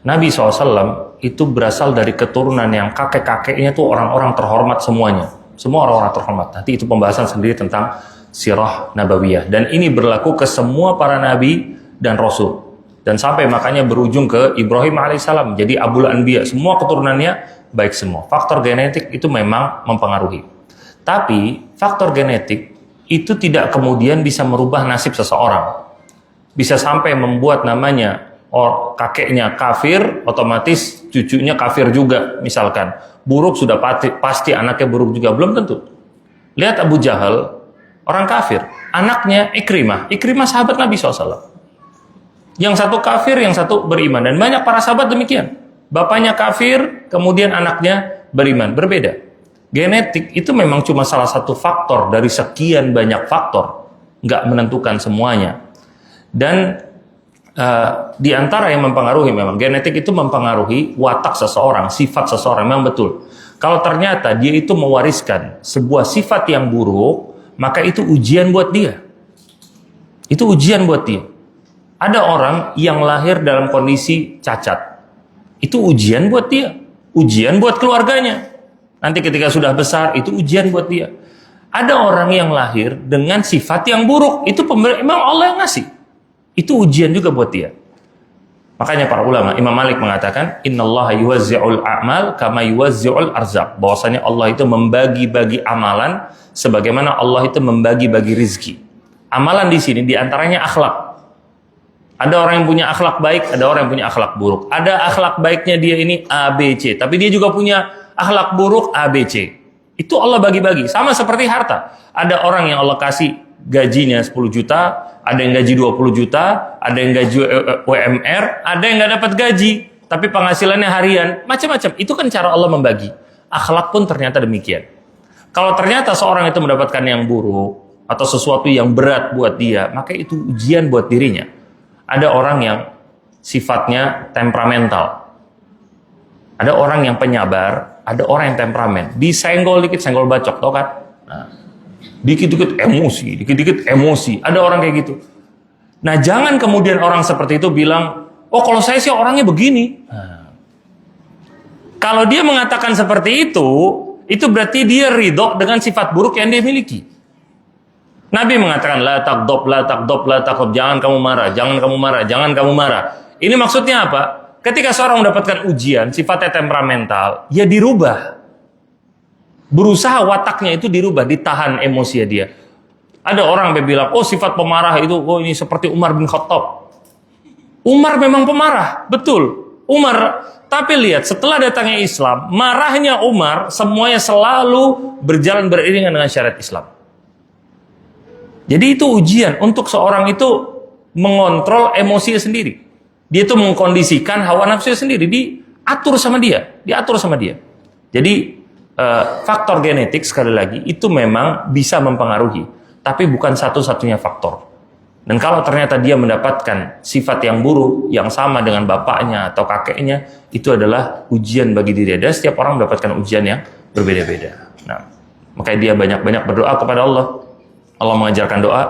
Nabi SAW itu berasal dari keturunan yang kakek-kakeknya itu orang-orang terhormat semuanya. Semua orang-orang terhormat. Nanti itu pembahasan sendiri tentang sirah nabawiyah. Dan ini berlaku ke semua para nabi dan rasul. Dan sampai makanya berujung ke Ibrahim alaihissalam. Jadi Abul Anbiya, semua keturunannya baik semua. Faktor genetik itu memang mempengaruhi. Tapi faktor genetik itu tidak kemudian bisa merubah nasib seseorang. Bisa sampai membuat namanya kakeknya kafir, otomatis cucunya kafir juga. Misalkan buruk sudah pasti anaknya buruk juga, belum tentu. Lihat Abu Jahal, orang kafir, anaknya Ikrimah sahabat Nabi SAW. Yang satu kafir, yang satu beriman. Dan banyak para sahabat demikian. Bapaknya kafir, kemudian anaknya beriman. Berbeda. Genetik itu memang cuma salah satu faktor dari sekian banyak faktor. Nggak menentukan semuanya. Dan di antara yang mempengaruhi memang, genetik itu mempengaruhi watak seseorang, sifat seseorang. Memang betul. Kalau ternyata dia itu mewariskan sebuah sifat yang buruk, maka itu ujian buat dia. Itu ujian buat dia. Ada orang yang lahir dalam kondisi cacat. Itu ujian buat dia. Ujian buat keluarganya. Nanti ketika sudah besar, itu ujian buat dia. Ada orang yang lahir dengan sifat yang buruk. Itu memang Allah yang ngasih. Itu ujian juga buat dia. Makanya para ulama, Imam Malik mengatakan, Innallaha yuwazzi'ul a'mal kama yuwazzi'ul arzaq. Bahwasanya Allah itu membagi-bagi amalan sebagaimana Allah itu membagi-bagi rizki. Amalan di sini diantaranya akhlak. Ada orang yang punya akhlak baik, ada orang yang punya akhlak buruk. Ada akhlak baiknya dia ini A, B, C. Tapi dia juga punya akhlak buruk A, B, C. Itu Allah bagi-bagi. Sama seperti harta. Ada orang yang Allah kasih gajinya 10 juta, ada yang gaji 20 juta, ada yang gaji UMR, ada yang nggak dapat gaji, tapi penghasilannya harian. Macam-macam. Itu kan cara Allah membagi. Akhlak pun ternyata demikian. Kalau ternyata seorang itu mendapatkan yang buruk, atau sesuatu yang berat buat dia, maka itu ujian buat dirinya. Ada orang yang sifatnya temperamental. Ada orang yang penyabar, ada orang yang temperamen. Disenggol dikit, senggol bacok, tau kan? Nah, dikit-dikit emosi. Ada orang kayak gitu. Nah, jangan kemudian orang seperti itu bilang, oh kalau saya sih orangnya begini. Nah, kalau dia mengatakan seperti itu berarti dia ridho dengan sifat buruk yang dia miliki. Nabi mengatakan la taqdob, jangan kamu marah. Ini maksudnya apa? Ketika seorang mendapatkan ujian, sifatnya temperamental, ya dirubah. Berusaha wataknya itu dirubah, ditahan emosi dia. Ada orang yang bilang, oh sifat pemarah itu, oh ini seperti Umar bin Khattab. Umar memang pemarah, betul. Umar, tapi lihat setelah datangnya Islam, marahnya Umar semuanya selalu berjalan beriringan dengan syariat Islam. Jadi itu ujian untuk seorang itu mengontrol emosinya sendiri. Dia itu mengkondisikan hawa nafsunya sendiri, diatur sama dia. Jadi faktor genetik sekali lagi itu memang bisa mempengaruhi, tapi bukan satu-satunya faktor. Dan kalau ternyata dia mendapatkan sifat yang buruk yang sama dengan bapaknya atau kakeknya, itu adalah ujian bagi diri dia. Setiap orang mendapatkan ujian yang berbeda-beda. Nah, makanya dia banyak-banyak berdoa kepada Allah. Allah mengajarkan doa,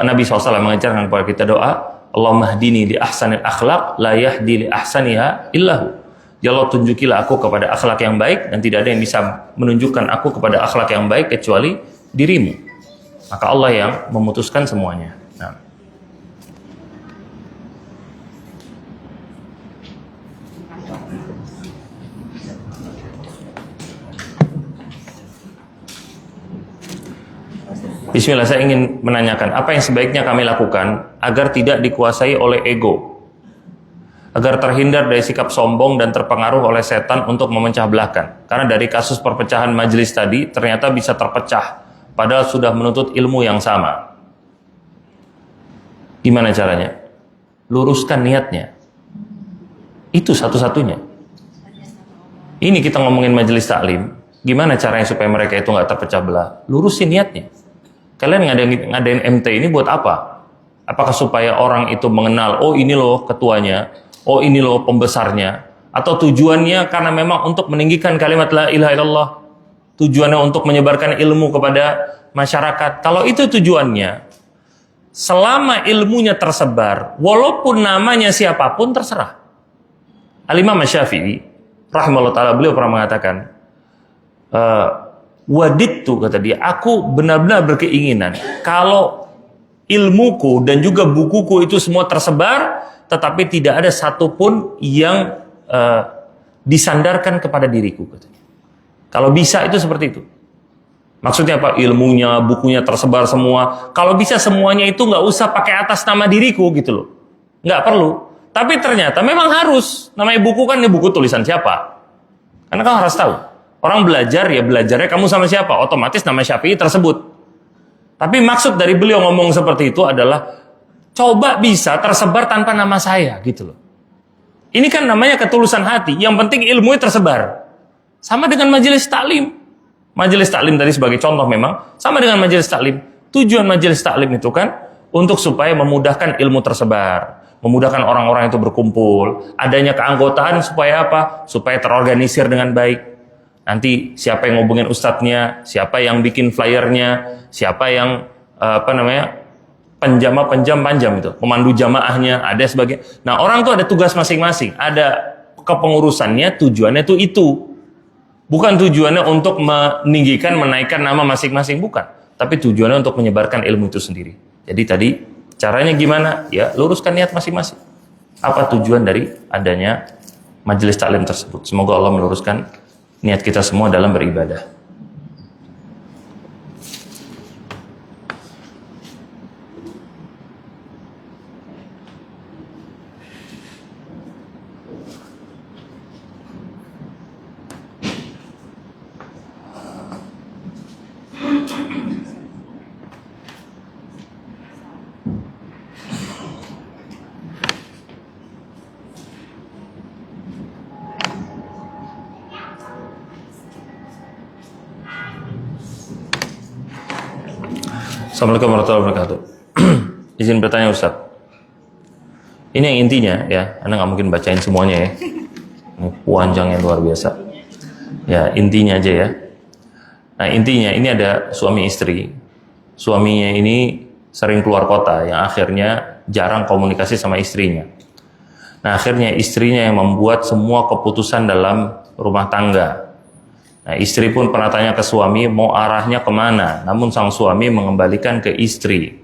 Nabi SAW mengajarkan kepada kita doa, Allahumma hdini li ahsanil akhlaq la yahdi li ahsaniha illahu. Ya Allah, tunjukilah aku kepada akhlak yang baik, dan tidak ada yang bisa menunjukkan aku kepada akhlak yang baik kecuali dirimu. Maka Allah yang memutuskan semuanya. Nah. Bismillah, saya ingin menanyakan apa yang sebaiknya kami lakukan agar tidak dikuasai oleh ego, agar terhindar dari sikap sombong dan terpengaruh oleh setan untuk memecah belahkan. Karena dari kasus perpecahan majelis tadi ternyata bisa terpecah padahal sudah menuntut ilmu yang sama. Gimana caranya? Luruskan niatnya. Itu satu-satunya. Ini kita ngomongin majelis taklim. Gimana caranya supaya mereka itu nggak terpecah belah? Lurusin niatnya. Kalian ngadain MT ini buat apa? Apakah supaya orang itu mengenal, oh ini loh ketuanya, oh ini loh pembesarnya, atau tujuannya karena memang untuk meninggikan kalimat la ilaha illallah, tujuannya untuk menyebarkan ilmu kepada masyarakat? Kalau itu tujuannya, selama ilmunya tersebar, walaupun namanya siapapun terserah. Al-Imam Syafi'i rahimahullah ta'ala, beliau pernah mengatakan, wadidtu, kata dia, aku benar-benar berkeinginan kalau ilmuku dan juga bukuku itu semua tersebar, tetapi tidak ada satupun yang disandarkan kepada diriku, katanya. Kalau bisa itu seperti itu. Maksudnya apa? Ilmunya, bukunya tersebar semua. Kalau bisa semuanya itu nggak usah pakai atas nama diriku gitu loh, nggak perlu. Tapi ternyata memang harus. Namanya buku kan, ini buku tulisan siapa? Karena kamu harus tahu. Orang belajar, ya belajarnya kamu sama siapa? Otomatis nama Syafi'i tersebut. Tapi maksud dari beliau ngomong seperti itu adalah, coba bisa tersebar tanpa nama saya, gitu loh. Ini kan namanya ketulusan hati. Yang penting ilmunya tersebar. Sama dengan majelis taklim. Majelis taklim tadi sebagai contoh memang, sama dengan majelis taklim. Tujuan majelis taklim itu kan, untuk supaya memudahkan ilmu tersebar. Memudahkan orang-orang itu berkumpul. Adanya keanggotaan supaya apa? Supaya terorganisir dengan baik. Nanti siapa yang ngobongin ustadznya, siapa yang bikin flyernya, siapa yang penjam itu, pemandu jamaahnya, ada sebagai. Nah, orang tuh ada tugas masing-masing, ada kepengurusannya, tujuannya itu. Bukan tujuannya untuk meninggikan, menaikkan nama masing-masing, bukan. Tapi tujuannya untuk menyebarkan ilmu itu sendiri. Jadi tadi caranya gimana? Ya, luruskan niat masing-masing. Apa tujuan dari adanya majelis taklim tersebut? Semoga Allah meluruskan niat kita semua dalam beribadah. Assalamualaikum warahmatullahi wabarakatuh. Izin bertanya Ustaz. Ini yang intinya ya, Anda nggak mungkin bacain semuanya ya. Ini panjangnya luar biasa. Ya, intinya aja ya. Nah, intinya ini ada suami istri. Suaminya ini sering keluar kota, yang akhirnya jarang komunikasi sama istrinya. Nah, akhirnya istrinya yang membuat semua keputusan dalam rumah tangga. Nah, istri pun pernah tanya ke suami mau arahnya kemana, namun sang suami mengembalikan ke istri.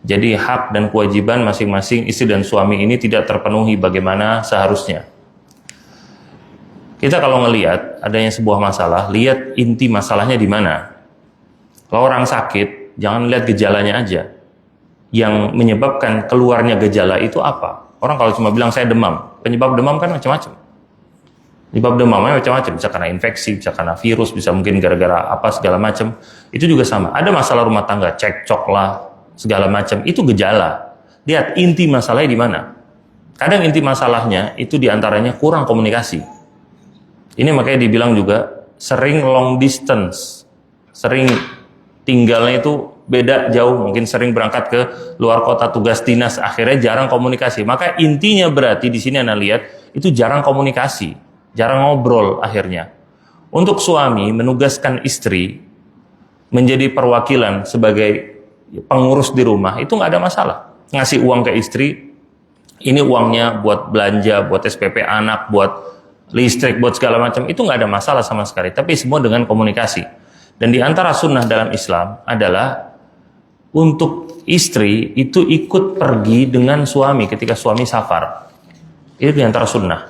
Jadi hak dan kewajiban masing-masing istri dan suami ini tidak terpenuhi bagaimana seharusnya. Kita kalau ngelihat adanya sebuah masalah, lihat inti masalahnya di mana. Kalau orang sakit, jangan lihat gejalanya aja. Yang menyebabkan keluarnya gejala itu apa? Orang kalau cuma bilang saya demam, penyebab demam kan macam-macam. Penyebab demamnya macam-macam, bisa karena infeksi, bisa karena virus, bisa mungkin gara-gara apa segala macam. Itu juga sama. Ada masalah rumah tangga, cekcok lah, segala macam. Itu gejala. Lihat inti masalahnya di mana. Kadang inti masalahnya itu diantaranya kurang komunikasi. Ini makanya dibilang juga sering long distance, sering tinggalnya itu beda jauh, mungkin sering berangkat ke luar kota tugas dinas, akhirnya jarang komunikasi. Maka intinya berarti di sini Anda lihat itu jarang komunikasi, jarang ngobrol akhirnya. Untuk suami menugaskan istri menjadi perwakilan sebagai pengurus di rumah itu nggak ada masalah. Ngasih uang ke istri, ini uangnya buat belanja, buat SPP anak, buat listrik, buat segala macam, itu nggak ada masalah sama sekali. Tapi semua dengan komunikasi. Dan di antara sunnah dalam Islam adalah untuk istri itu ikut pergi dengan suami ketika suami safar. Itu di antara sunnah.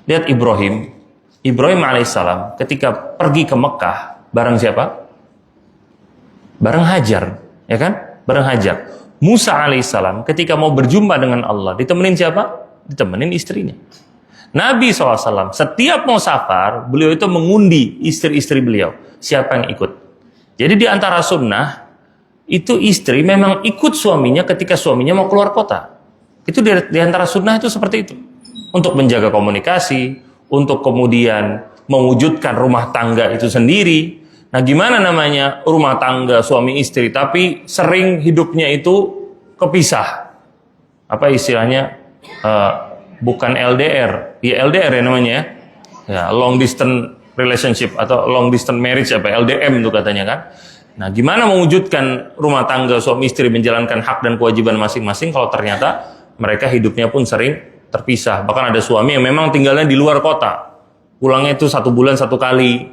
Lihat Ibrahim alaihissalam ketika pergi ke Mekah bareng siapa? bareng hajar, ya kan? Bareng hajar. Musa alaihissalam ketika mau berjumpa dengan Allah, ditemenin siapa? Ditemenin istrinya. Nabi SAW setiap mau safar, beliau itu mengundi istri-istri beliau. Siapa yang ikut? Jadi di antara sunnah, itu istri memang ikut suaminya ketika suaminya mau keluar kota. Itu di antara sunnah itu seperti itu. Untuk menjaga komunikasi, untuk kemudian mewujudkan rumah tangga itu sendiri. Nah, gimana namanya rumah tangga suami istri tapi sering hidupnya itu kepisah? Apa istilahnya? Bukan LDR, ya LDR ya namanya ya. Ya, long distance relationship atau long distance marriage apa LDM itu katanya kan. Nah, gimana mewujudkan rumah tangga suami istri menjalankan hak dan kewajiban masing-masing kalau ternyata mereka hidupnya pun sering terpisah. Bahkan ada suami yang memang tinggalnya di luar kota. Pulangnya itu 1 bulan 1 kali.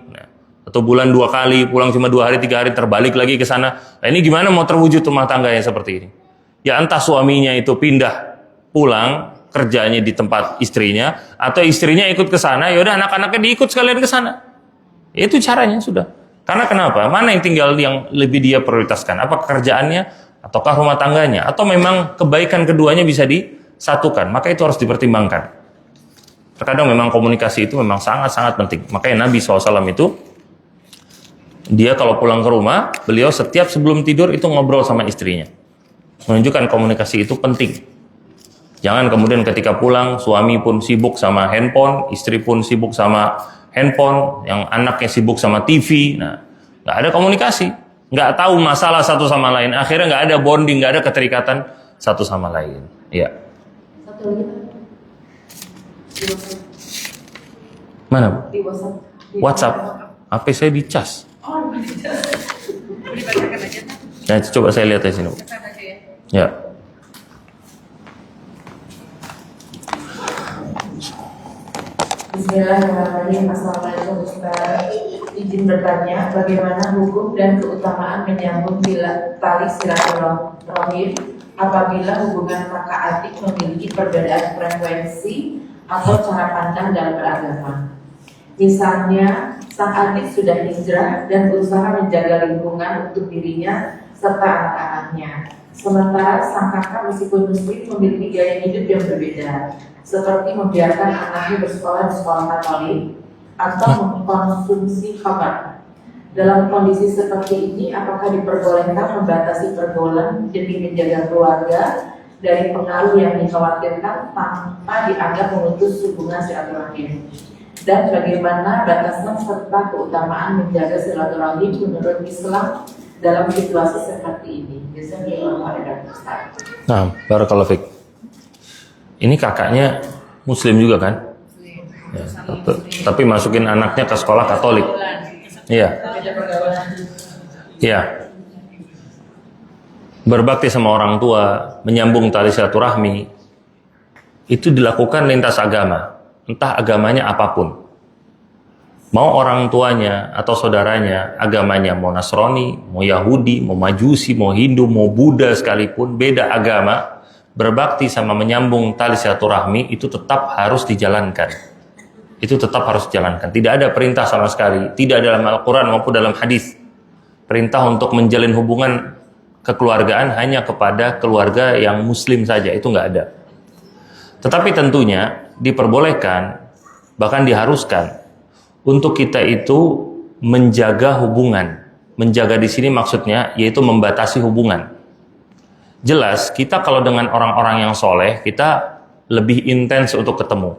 1 bulan 2 kali, pulang cuma 2 hari 3 hari, terbalik lagi ke sana. Nah, ini gimana mau terwujud rumah tangga yang seperti ini? Ya entah suaminya itu pindah pulang kerjanya di tempat istrinya, atau istrinya ikut ke sana, ya udah anak-anaknya diikut sekalian ke sana. Itu caranya sudah. Karena kenapa? Mana yang tinggal yang lebih dia prioritaskan? Apa kerjaannya, ataukah rumah tangganya, atau memang kebaikan keduanya bisa disatukan? Maka itu harus dipertimbangkan. Terkadang memang komunikasi itu memang sangat-sangat penting. Makanya Nabi SAW itu, dia kalau pulang ke rumah, beliau setiap sebelum tidur itu ngobrol sama istrinya. Menunjukkan komunikasi itu penting. Jangan kemudian ketika pulang, suami pun sibuk sama handphone, istri pun sibuk sama handphone, yang anaknya sibuk sama TV. Nah, nggak ada komunikasi, nggak tahu masalah satu sama lain. Akhirnya nggak ada bonding, nggak ada keterikatan satu sama lain. Ya. Satu lagi. Di WhatsApp. Mana? Di WhatsApp. WhatsApp. HP saya dicas. Oh, dicas. Dibacakan aja. Nah, coba saya lihat di sini. Ya. Bismillahirrahmanirrahim. Assalamualaikum Ustaz. Izin bertanya, bagaimana hukum dan keutamaan menyambung tali silaturahim apabila hubungan kakak adik memiliki perbedaan frekuensi atau cara pandang dalam beragama? Misalnya, sang adik sudah hijrah dan berusaha menjaga lingkungan untuk dirinya serta anak-anaknya. Sementara sang kakak meskipun muslim memiliki gaya hidup yang berbeda, seperti membiarkan anaknya bersekolah di sekolah Katolik atau mengkonsumsi khamar. Dalam kondisi seperti ini, apakah diperbolehkan membatasi pergaulan demi menjaga keluarga dari pengaruh yang dikhawatirkan tanpa dianggap memutus hubungan silaturahim? Dan bagaimana batasan serta keutamaan menjaga silaturahim menurut Islam dalam situasi seperti ini? Biasanya ada Ustaz. Nah, barakallahu fiik. Ini kakaknya muslim juga kan? Ya, tapi masukin anaknya ke sekolah Katolik. Iya. Iya. Berbakti sama orang tua, menyambung tali silaturahmi, itu dilakukan lintas agama, entah agamanya apapun. Mau orang tuanya atau saudaranya agamanya mau Nasrani, mau Yahudi, mau Majusi, mau Hindu, mau Buddha sekalipun, beda agama, berbakti sama menyambung tali silaturahmi itu tetap harus dijalankan. Itu tetap harus dijalankan. Tidak ada perintah sama sekali, tidak dalam Al-Quran maupun dalam hadis, perintah untuk menjalin hubungan kekeluargaan hanya kepada keluarga yang muslim saja, itu nggak ada. Tetapi tentunya diperbolehkan, bahkan diharuskan untuk kita itu menjaga hubungan. Menjaga di sini maksudnya yaitu membatasi hubungan. Jelas kita kalau dengan orang-orang yang soleh kita lebih intens untuk ketemu.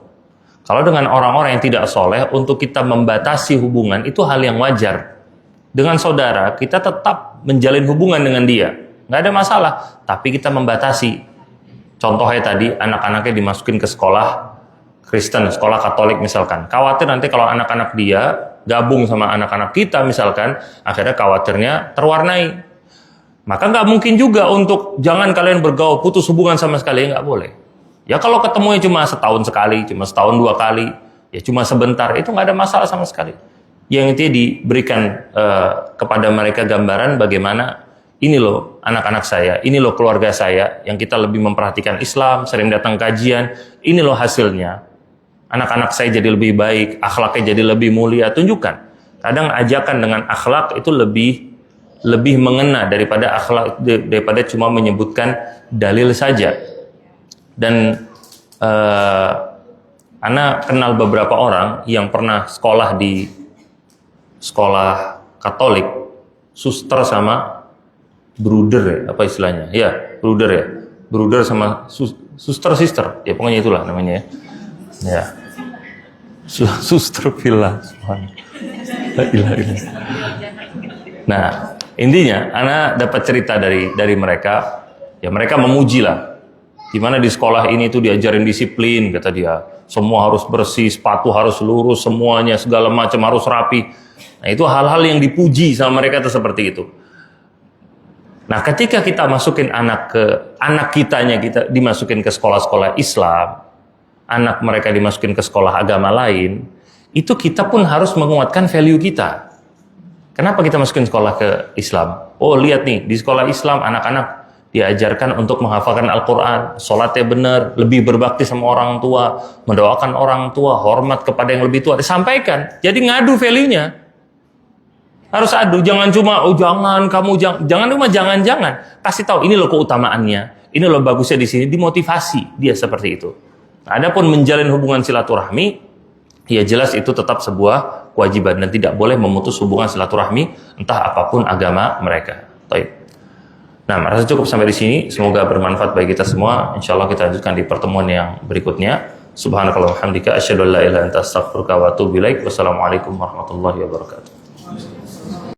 Kalau dengan orang-orang yang tidak soleh untuk kita membatasi hubungan itu hal yang wajar. Dengan saudara kita tetap menjalin hubungan dengan dia, nggak ada masalah. Tapi kita membatasi. Contohnya tadi anak-anaknya dimasukin ke sekolah Kristen, sekolah Katolik misalkan. Khawatir nanti kalau anak-anak dia gabung sama anak-anak kita misalkan, akhirnya khawatirnya terwarnai. Maka nggak mungkin juga untuk jangan kalian bergaul, putus hubungan sama sekali, nggak boleh. Ya kalau ketemunya cuma setahun sekali, cuma setahun 2 kali, ya cuma sebentar, itu nggak ada masalah sama sekali. Yang itu diberikan kepada mereka gambaran bagaimana ini loh anak-anak saya, ini loh keluarga saya, yang kita lebih memperhatikan Islam, sering datang kajian, ini loh hasilnya. Anak-anak saya jadi lebih baik, akhlaknya jadi lebih mulia, tunjukkan. Kadang ajakan dengan akhlak itu lebih lebih mengena daripada akhlak, daripada cuma menyebutkan dalil saja. Dan Ana kenal beberapa orang yang pernah sekolah di sekolah Katolik, suster sama bruder ya, apa istilahnya? Ya, bruder ya. Bruder sama suster sister. Ya pokoknya itulah namanya ya. Ya. Suster villa. Nah, intinya Ana dapat cerita dari mereka. Ya mereka memuji lah. Dimana di sekolah ini tuh diajarin disiplin, kata dia. Semua harus bersih, sepatu harus lurus, semuanya segala macam harus rapi. Nah, itu hal-hal yang dipuji sama mereka tuh seperti itu. Nah, ketika kita masukin anak kitanya kita dimasukin ke sekolah-sekolah Islam, anak mereka dimasukin ke sekolah agama lain, itu kita pun harus menguatkan value kita. Kenapa kita masukin sekolah ke Islam? Oh, lihat nih, di sekolah Islam anak-anak diajarkan untuk menghafalkan Al-Quran, sholatnya benar, lebih berbakti sama orang tua, mendoakan orang tua, hormat kepada yang lebih tua, disampaikan. Jadi ngadu value-nya. Harus adu, jangan cuma, oh jangan, kamu jangan cuma jangan. Kasih tahu, ini loh keutamaannya, ini loh bagusnya di sini, dimotivasi dia seperti itu. Nah, adapun menjalin hubungan silaturahmi, ya jelas itu tetap sebuah kewajiban dan tidak boleh memutus hubungan silaturahmi entah apapun agama mereka. Baik. Nah, rasa cukup sampai di sini. Semoga bermanfaat bagi kita semua. Insyaallah kita lanjutkan di pertemuan yang berikutnya. Subhanakallahumma wa bihamdika asyhadu an la ilaha illa anta astaghfiruka wa atubu ilaik. Wassalamualaikum warahmatullahi wabarakatuh.